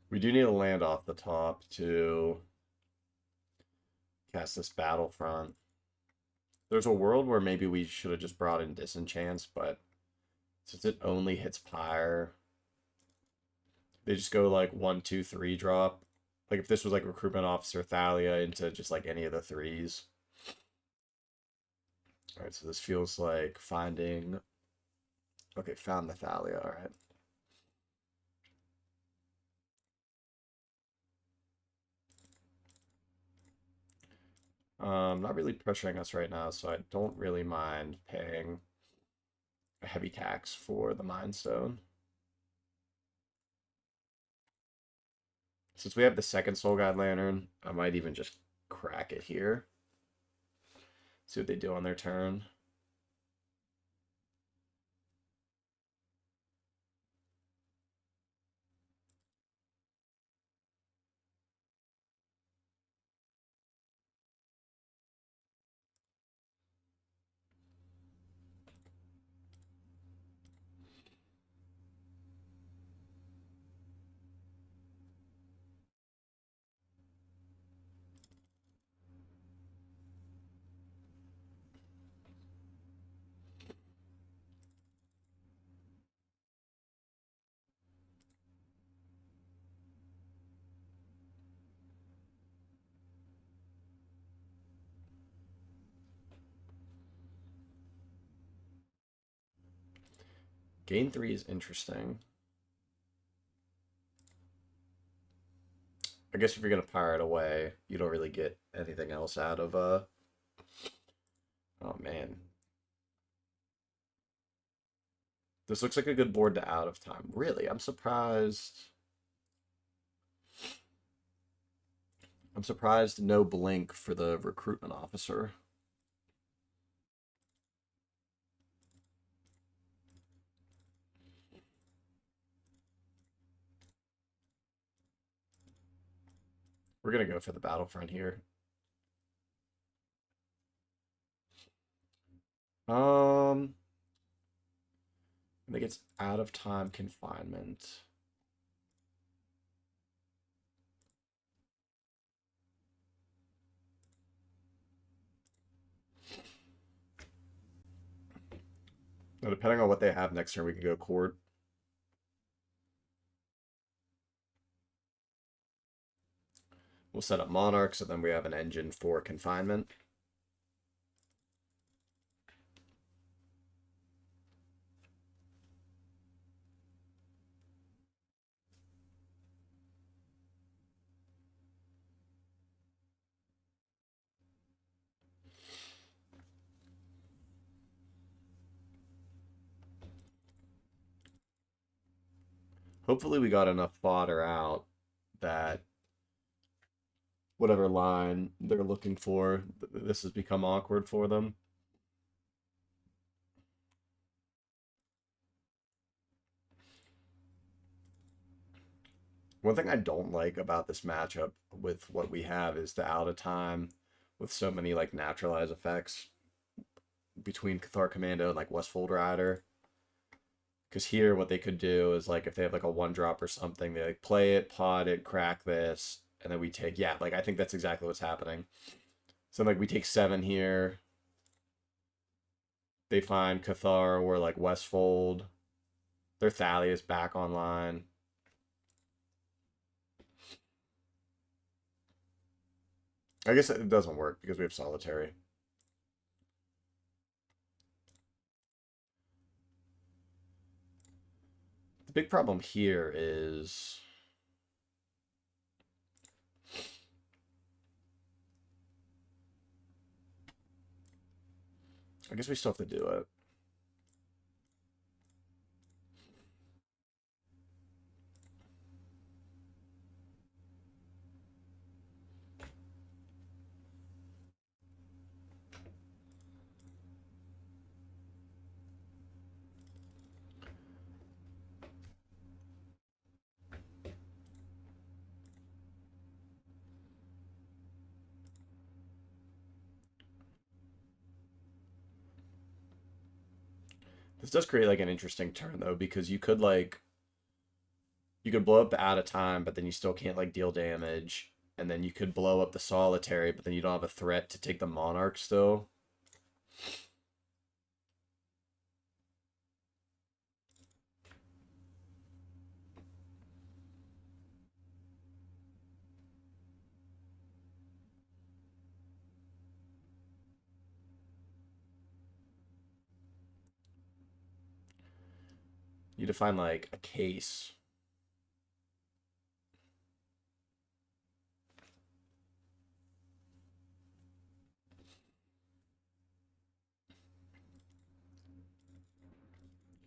We do need to land off the top to cast this Battlefront. There's a world where maybe we should have just brought in Disenchants, but since it only hits Pyre, they just go like 1, 2, 3 drop. Like if this was like Recruitment Officer Thalia into just like any of the 3s. Alright, so this feels like finding... Okay, found the Thalia, alright. Not really pressuring us right now, so I don't really mind paying a heavy tax for the Mind Stone. Since we have the second Soul Guide Lantern, I might even just crack it here. See what they do on their turn. Gain 3 is interesting. I guess if you're going to Pirate away, you don't really get anything else out of... Oh, man. This looks like a good board to Out of Time. Really, I'm surprised... I'm surprised no Blink for the Recruitment Officer. We're going to go for the Battlefront here. I think it's Out of Time Confinement. Now, depending on what they have next turn, we can go Court. We'll set up Monarch, so then we have an engine for Confinement. Hopefully we got enough fodder out that whatever line they're looking for, this has become awkward for them. One thing I don't like about this matchup with what we have is the Out of Time with so many like naturalize effects between Cathar Commando and like Westfold Rider. Because here what they could do is like if they have like a 1-drop or something, they like play it, pod it, crack this, and then we take, yeah, like I think that's exactly what's happening. So like we take 7 here. They find Cathar or like Westfold. Their Thalia is back online. I guess it doesn't work because we have solitary. The big problem here is... I guess we still have to do it. This does create like an interesting turn though, because you could like you could blow up the out of time, but then you still can't like deal damage. And then you could blow up the solitary, but then you don't have a threat to take the monarch still. You define like a case.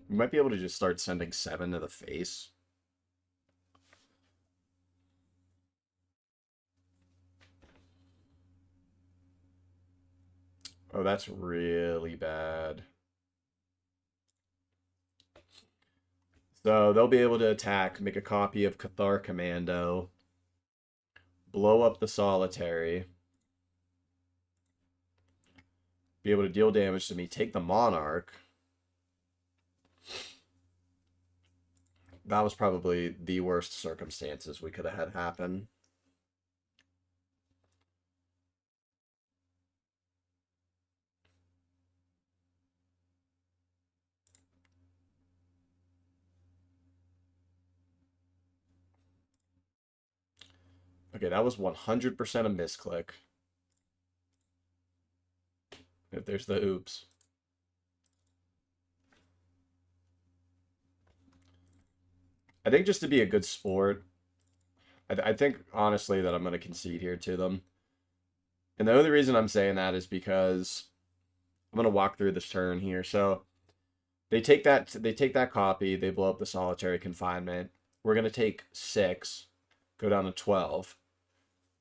You might be able to just start sending 7 to the face. Oh, that's really bad. So they'll be able to attack, make a copy of Cathar Commando, blow up the solitary, be able to deal damage to me, take the monarch. That was probably the worst circumstances we could have had happen. Okay, that was 100% a misclick. If there's the oops. I think just to be a good sport, I think honestly that I'm going to concede here to them. And the only reason I'm saying that is because I'm going to walk through this turn here. So they take that copy, they blow up the solitary confinement. We're going to take 6, go down to 12.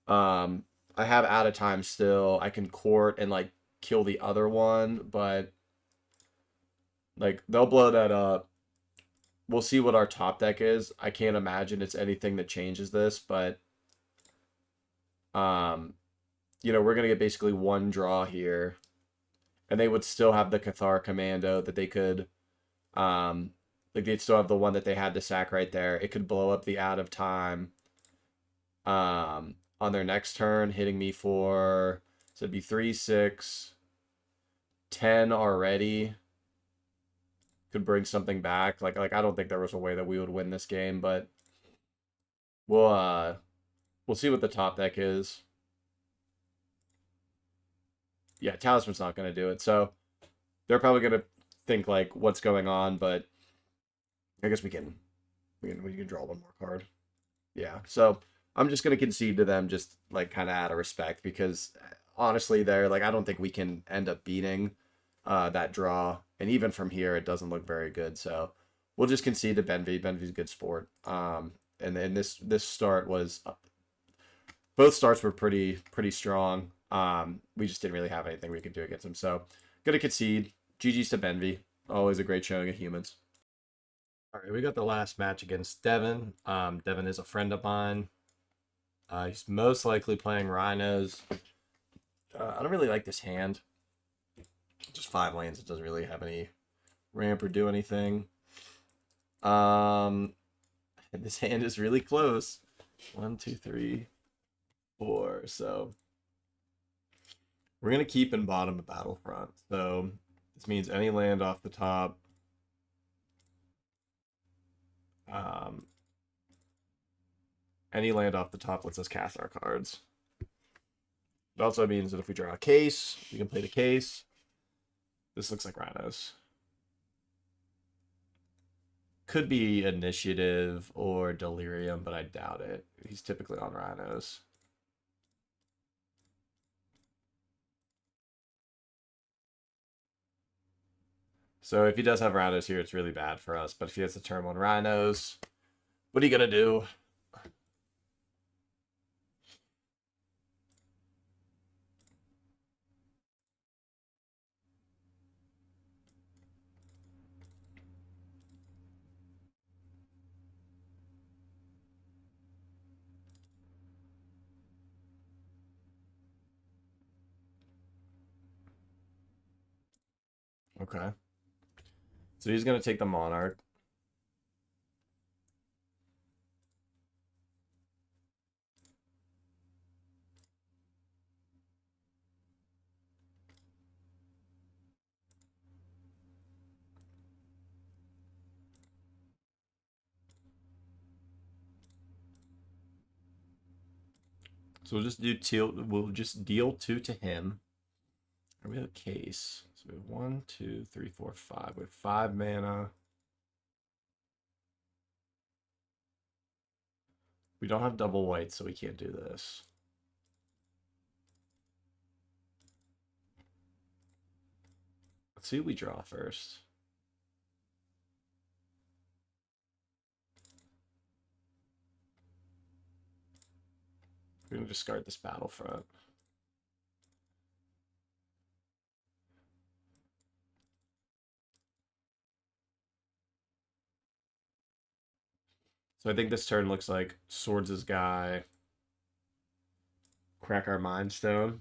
I have out of time still. I can court and like kill the other one, but like they'll blow that up. We'll see what our top deck is. I can't imagine it's anything that changes this, but um we're gonna get basically one draw here. And they would still have the Cathar Commando that they could like they'd still have the one that they had to sack right there. It could blow up the out of time on their next turn, hitting me for, so it'd be 3, 6, 10 already. Could bring something back. Like I don't think there was a way that we would win this game, but we'll see what the top deck is. Yeah, Talisman's not gonna do it, so they're probably gonna think like what's going on, but I guess we can draw one more card. Yeah, so I'm just gonna concede to them, just like kind of out of respect, because honestly, they're like I don't think we can end up beating that draw, and even from here, it doesn't look very good. So we'll just concede to Benvy. Benvy's a good sport. And then this start was both starts were pretty strong. We just didn't really have anything we could do against them. So gonna concede. GG's to Benvy. Always a great showing of humans. All right, we got the last match against Devin. Devin is a friend of mine. He's most likely playing Rhinos. I don't really like this hand. Just 5 lanes. It doesn't really have any ramp or do anything. This hand is really close. 1, 2, 3, 4. So we're gonna keep in bottom of Battlefront. So this means any land off the top. Any land off the top lets us cast our cards. It also means that if we draw a case, we can play the case. This looks like Rhinos. Could be Initiative or Delirium, but I doubt it. He's typically on Rhinos. So if he does have Rhinos here, it's really bad for us. But if he has the turn one Rhinos, what are you going to do? Okay. So he's going to take the Monarch. So we'll just do we'll just deal 2 to him. We have a case. So we have 1, 2, 3, 4, 5. We have 5 mana. We don't have double white, so we can't do this. Let's see what we draw first. We're going to discard this Battlefront. So I think this turn looks like Swords' guy. Crack our Mind Stone.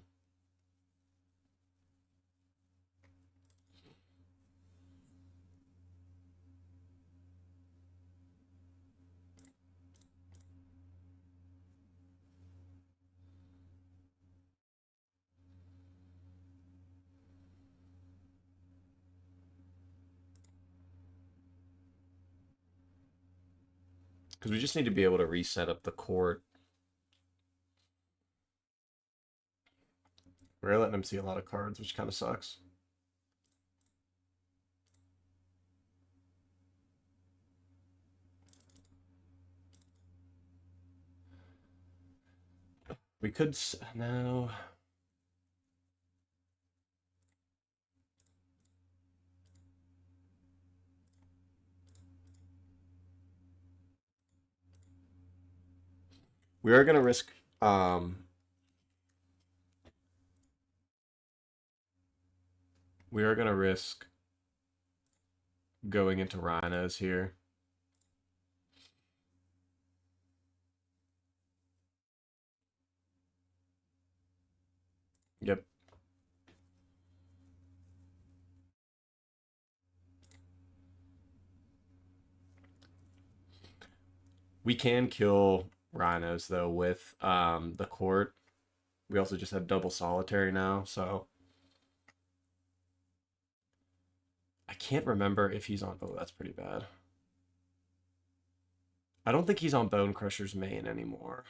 Because we just need to be able to reset up the court. We're letting him see a lot of cards, which kind of sucks. We could... No... We are going to risk... we are going to risk going into Rhinos here. Yep. We can kill Rhinos, though, with the court. We also just have double solitary now, so... I can't remember if he's on... Oh, that's pretty bad. I don't think he's on Bone Crusher's main anymore.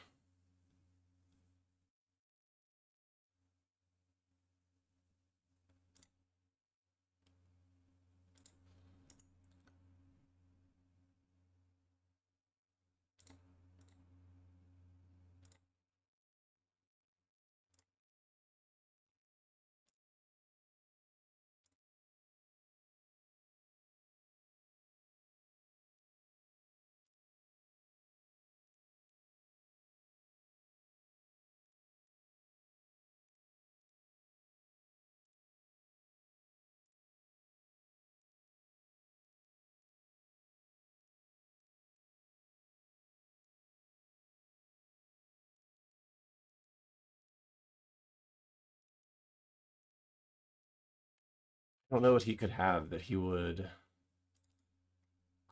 I don't know what he could have that he would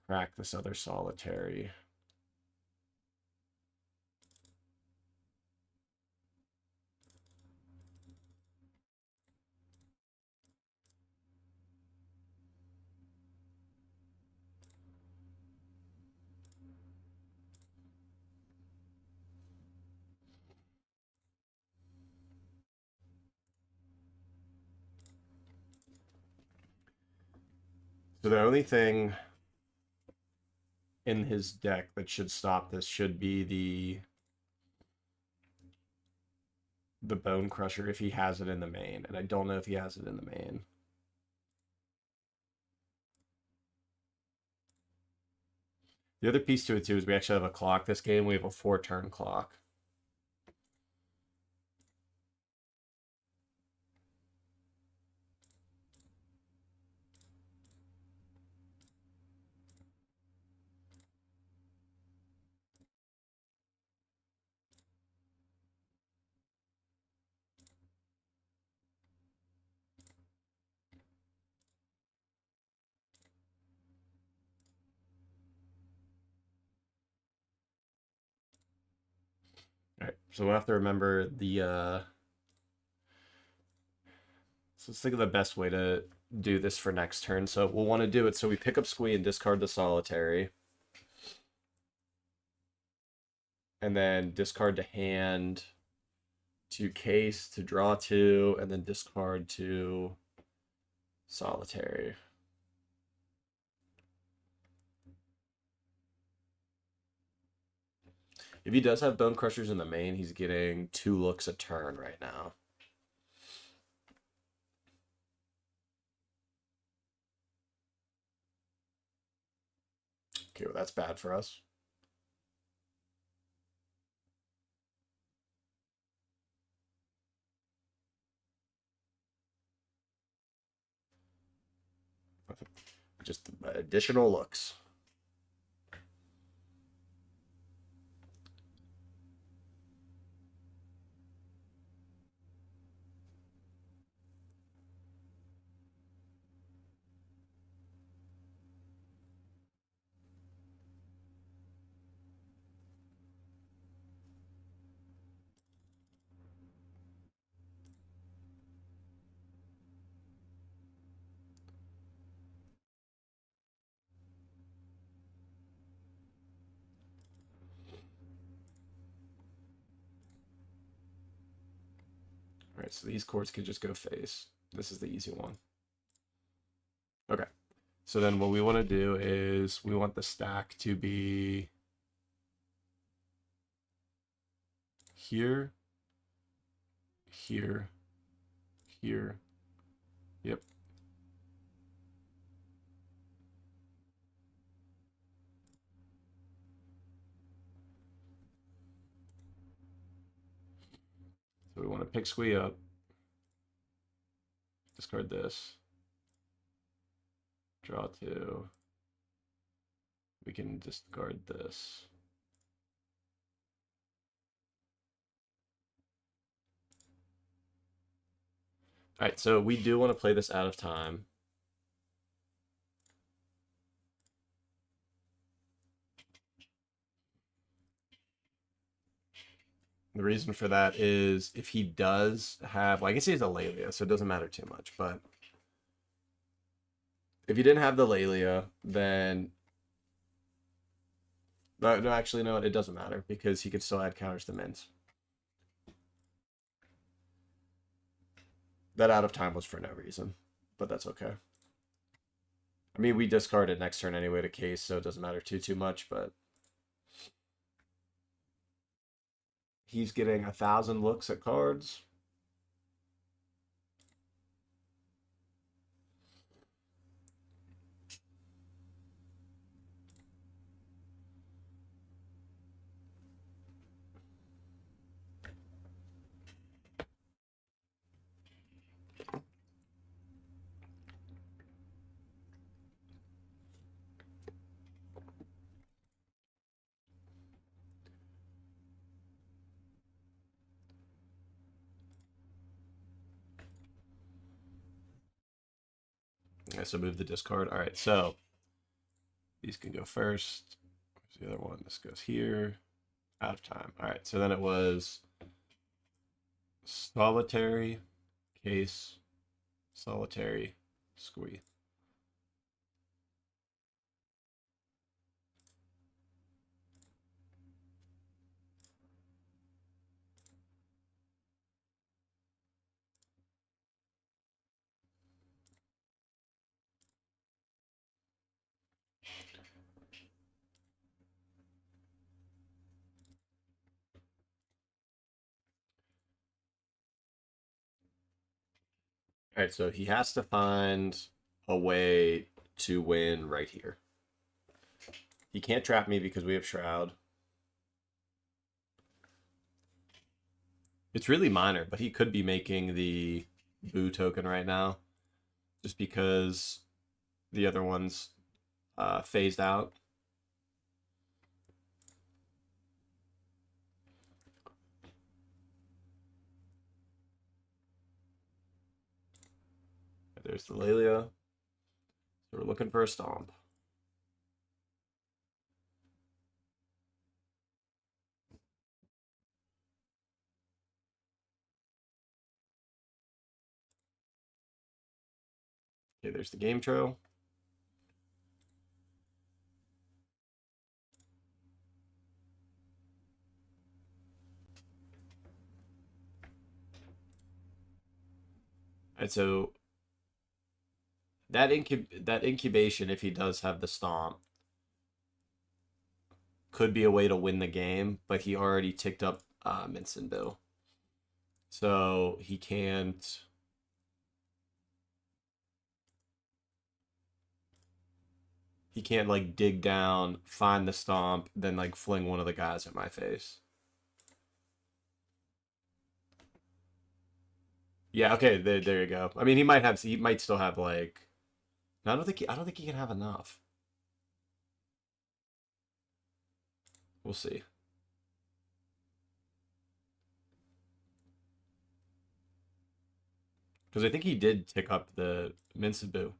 crack this other solitary. So the only thing in his deck that should stop this should be the Bone Crusher if he has it in the main, and I don't know if he has it in the main. The other piece to it too is we actually have a clock this game. We have a 4-turn clock. All right, so we'll have to remember the so let's think of the best way to do this for next turn. So we'll want to do it so we pick up Squee and discard the Solitary. And then discard to hand to case to draw 2, and then discard to Solitary. If he does have Bone Crushers in the main, he's getting 2 looks a turn right now. Okay, well, that's bad for us. Just additional looks. All right, so these cords could just go face. This is the easy one. Okay, so then what we want to do is we want the stack to be here, here, here. Yep. So we want to pick Squee up, discard this, draw 2. We can discard this. All right, so we do want to play this out of time. The reason for that is if he does have, well, I guess he has a Lelia, so it doesn't matter too much, but if he didn't have the Lelia, then no, actually, no, it doesn't matter because he could still add counters to Mints. That out of time was for no reason, but that's okay. I mean, we discard it next turn anyway to case, so it doesn't matter too much, but he's getting 1,000 looks at cards. Okay, so move the discard. All right, so these can go first. Where's the other one? This goes here. Out of time. All right, so then it was Solitary, case, Solitary, Squee. All right, so he has to find a way to win right here. He can't trap me because we have Shroud. It's really minor, but he could be making the Boo token right now just because the other one's phased out. There's the Lelia. So we're looking for a stomp. Okay, there's the game trail. And so that incubation, if he does have the stomp, could be a way to win the game, but he already ticked up Minson Bill. So he can't. He can't like dig down, find the stomp, then like fling one of the guys at my face. Yeah, okay, there you go. I mean, he might still have like. No, I don't think he can have enough. We'll see. Because I think he did tick up the Minsabu.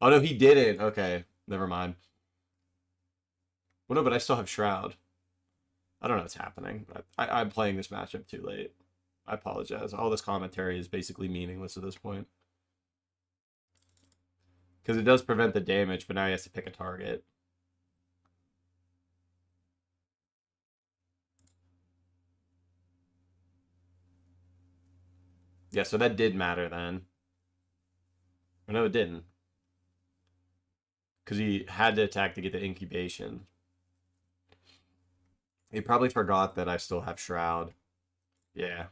Oh no, he didn't. Okay, never mind. Well, no, but I still have Shroud. I don't know what's happening. I'm playing this matchup too late. I apologize. All this commentary is basically meaningless at this point. Because it does prevent the damage, but now he has to pick a target. Yeah, so that did matter then. Or no, it didn't. Because he had to attack to get the incubation. He probably forgot that I still have Shroud. Yeah.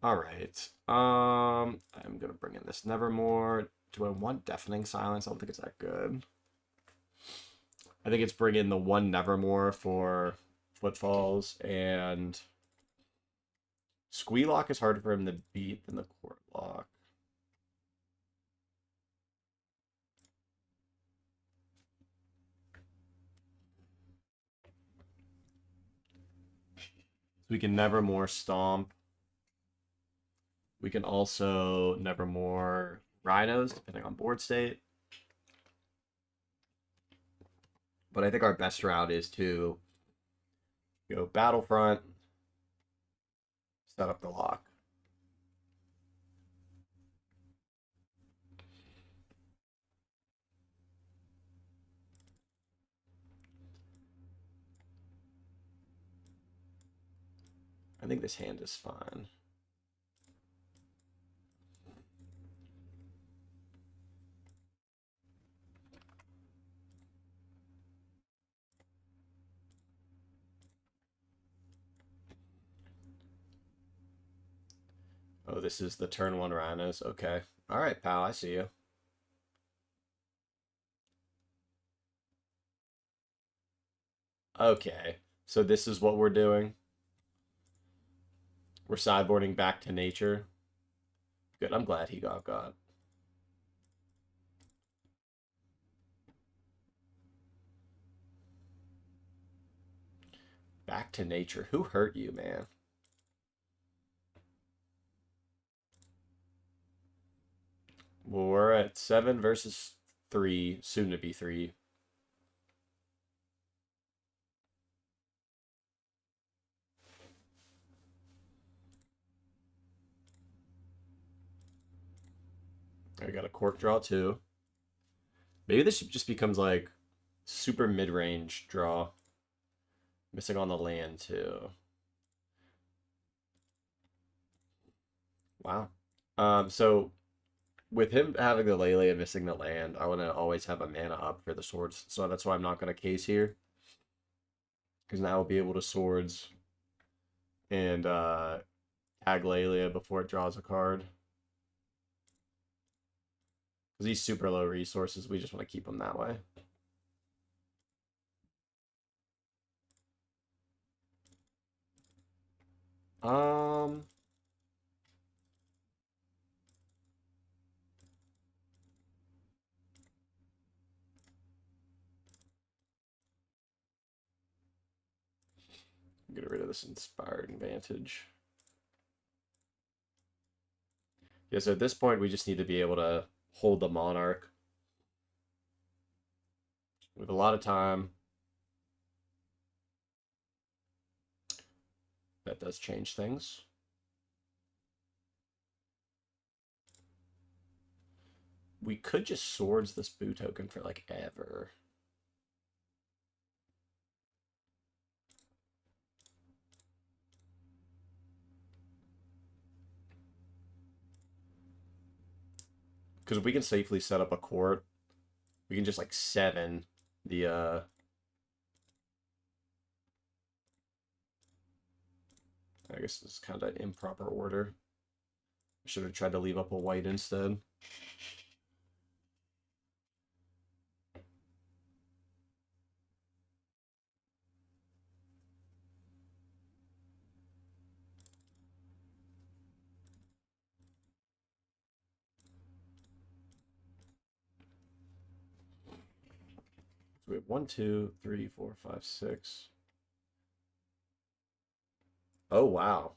All right. I'm gonna bring in this Nevermore. Do I want Deafening Silence? I don't think it's that good. I think it's bring in the one Nevermore for Footfalls, and Squee Lock is harder for him to beat than the Court Lock. So we can Nevermore Stomp. We can also Nevermore Rhinos, depending on board state. But I think our best route is to go Battlefront, set up the lock. I think this hand is fine. Oh, this is the turn one Rhinos. Okay. All right, pal, I see you. Okay. So this is what we're doing. We're sideboarding back to nature. Good, I'm glad he got. Back to nature. Who hurt you, man? Well, we're at 7 versus 3, soon to be 3. I got a cork draw too. Maybe this just becomes like super mid-range draw. Missing on the land too. Wow. So with him having the Lele and missing the land, I want to always have a mana up for the swords. So that's why I'm not going to case here. Because now I'll be able to swords and Aglalia before it draws a card. Because he's super low resources, we just want to keep him that way. Um, get rid of this Inspired Advantage. Yeah, so at this point, we just need to be able to hold the Monarch. We have a lot of time. That does change things. We could just Swords this Boo token for, like, ever. Because if we can safely set up a court, we can just, like, 7 the, I guess it's kind of improper order. I should have tried to leave up a white instead. So we have 1, 2, 3, 4, 5, 6. Oh, wow.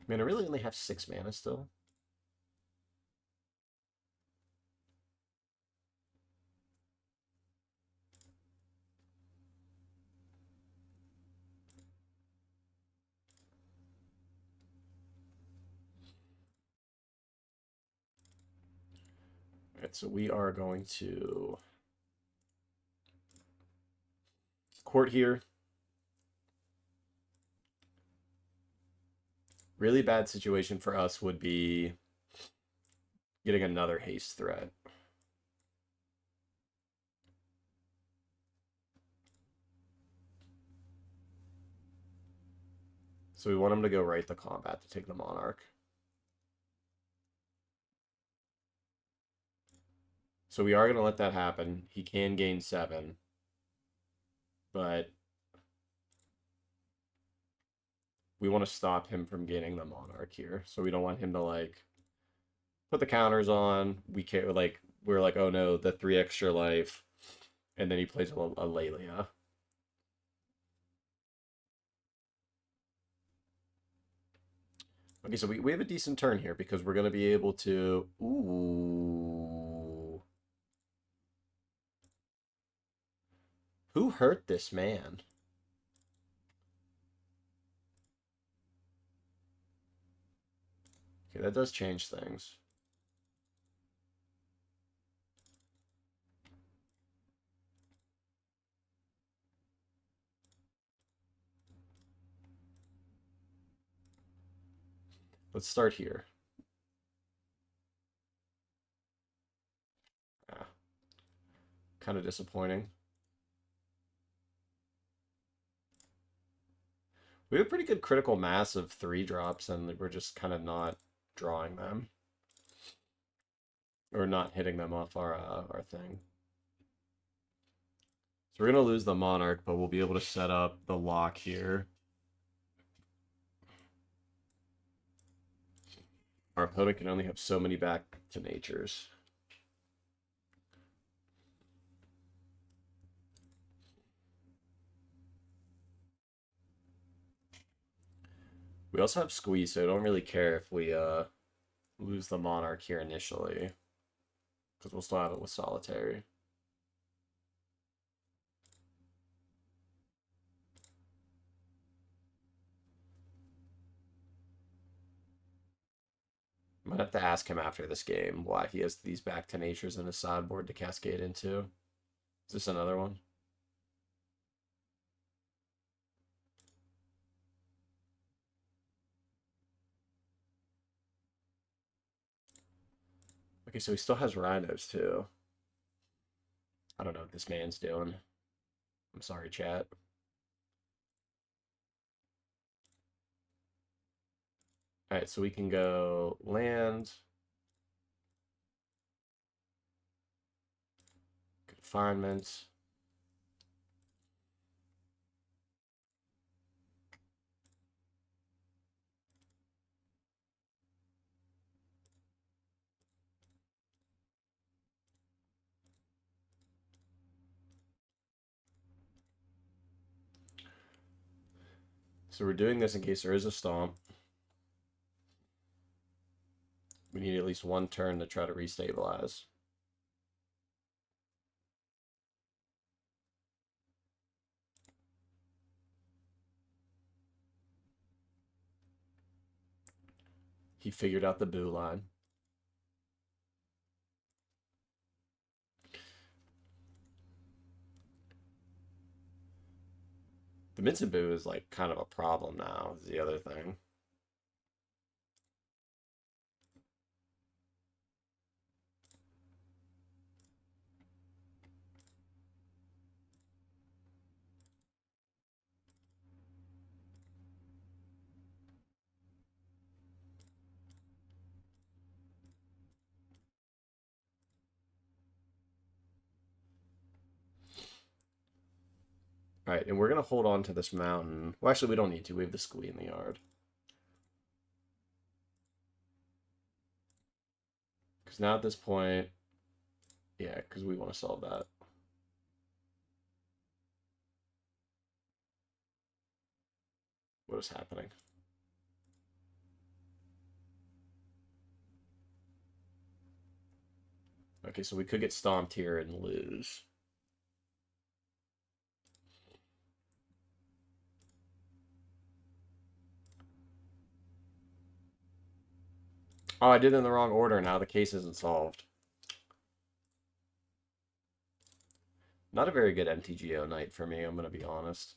Man, I really only have 6 mana still. All right, so we are going to court here. Really bad situation for us would be getting another haste threat. So we want him to go right to combat to take the Monarch. So we are going to let that happen. He can gain 7. But we want to stop him from gaining the Monarch here. So we don't want him to, like, put the counters on. We can't, like, we're like, oh no, the 3 extra life. And then he plays a Lelia. Okay, so we have a decent turn here because we're going to be able to... Ooh. Who hurt this man? Okay, that does change things. Let's start here. Ah, kind of disappointing. We have pretty good critical mass of 3 drops, and we're just kind of not drawing them. Or not hitting them off our thing. So we're going to lose the Monarch, but we'll be able to set up the lock here. Our opponent can only have so many back to natures. We also have Squee, so I don't really care if we lose the Monarch here initially. Because we'll still have it with Solitary. Might have to ask him after this game why he has these back to natures in his sideboard to cascade into. Is this another one? Okay, so he still has Rhinos too. I don't know what this man's doing. I'm sorry, chat. All right, so we can go land, confinement. So we're doing this in case there is a stomp. We need at least one turn to try to restabilize. He figured out the boo line. The Mitsubu is like kind of a problem now, is the other thing. All right, and we're going to hold on to this mountain. Well, actually, we don't need to. We have the Squee in the yard. Because now at this point, yeah, because we want to solve that. What is happening? Okay, so we could get stomped here and lose. Oh, I did it in the wrong order. Now the case isn't solved. Not a very good MTGO night for me, I'm going to be honest.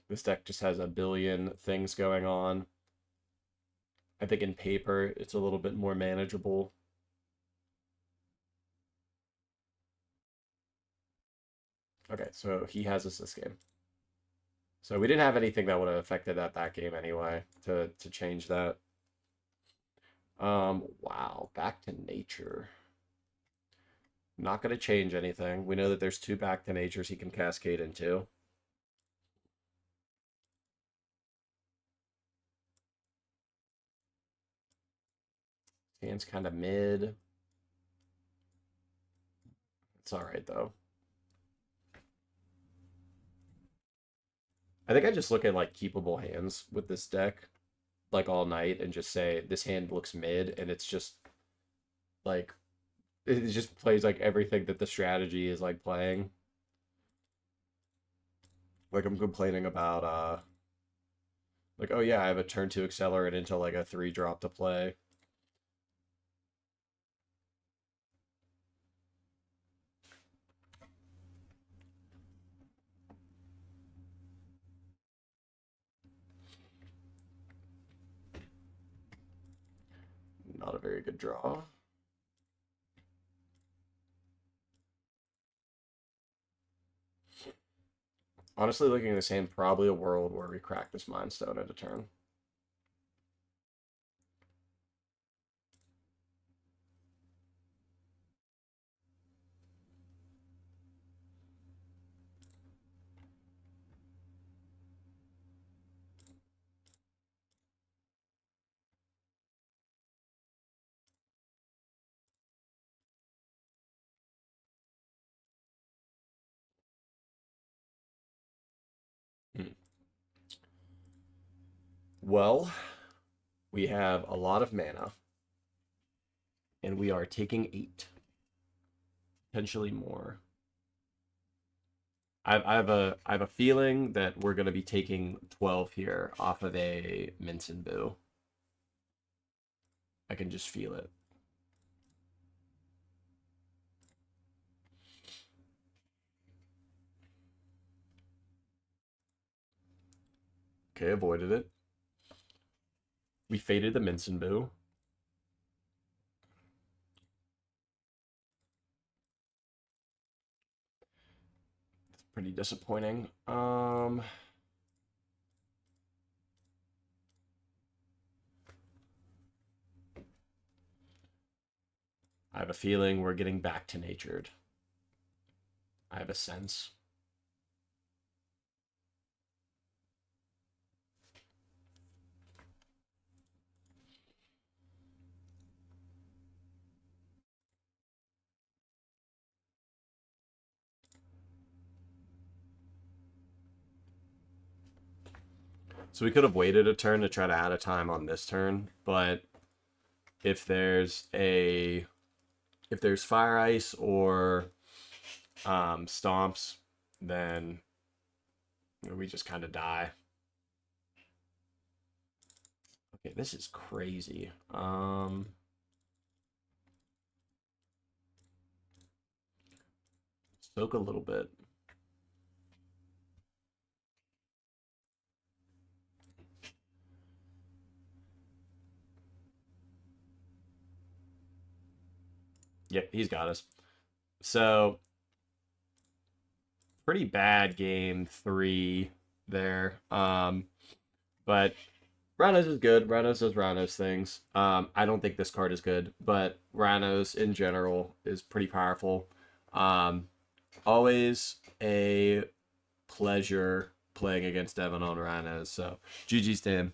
This deck just has a billion things going on. I think in paper, it's a little bit more manageable. Okay, so he has us this game. So we didn't have anything that would have affected that game anyway to change that. Wow, back to nature. Not going to change anything. We know that there's two back to natures he can cascade into. Hand's kind of mid. It's all right, though. I think I just look at, like, keepable hands with this deck, like, all night and just say, this hand looks mid, and it's just, like, it just plays, like, everything that the strategy is, like, playing. Like, I'm complaining about, like, oh yeah, I have a turn 2 accelerate into, like, a 3 drop to play. Not a very good draw. Honestly, looking at this hand, probably a world where we crack this Mind Stone at a turn. Hmm. Well, we have a lot of mana, and we are taking 8, potentially more. I have a feeling that we're going to be taking 12 here off of a Minson Boo. I can just feel it. Okay, avoided it. We faded the Minson Boo. It's pretty disappointing. I have a feeling we're getting back to natured. I have a sense. So we could have waited a turn to try to add a time on this turn, but if there's fire ice or stomps, then we just kind of die. Okay, this is crazy. Soak a little bit. Yep, he's got us. So, pretty bad game 3 there. But Rhinos is good. Rhinos does Rhinos things. I don't think this card is good, but Rhinos in general is pretty powerful. Always a pleasure playing against Devin on Rhinos. So, GG's to him.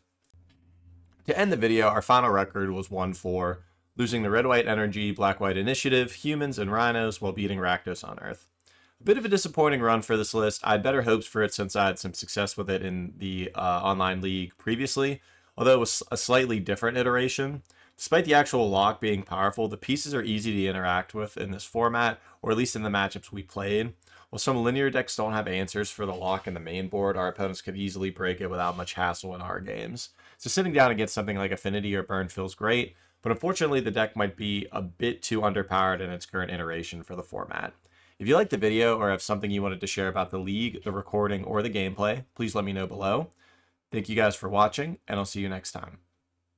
To end the video, our final record was 1-4, losing the Red-White Energy, Black-White Initiative, Humans, and Rhinos while beating Rakdos Unearth. A bit of a disappointing run for this list. I had better hopes for it since I had some success with it in the online league previously, although it was a slightly different iteration. Despite the actual lock being powerful, the pieces are easy to interact with in this format, or at least in the matchups we played. While some linear decks don't have answers for the lock in the main board, our opponents could easily break it without much hassle in our games. So sitting down against something like Affinity or Burn feels great, but unfortunately the deck might be a bit too underpowered in its current iteration for the format. If you liked the video or have something you wanted to share about the league, the recording, or the gameplay, please let me know below. Thank you guys for watching, and I'll see you next time.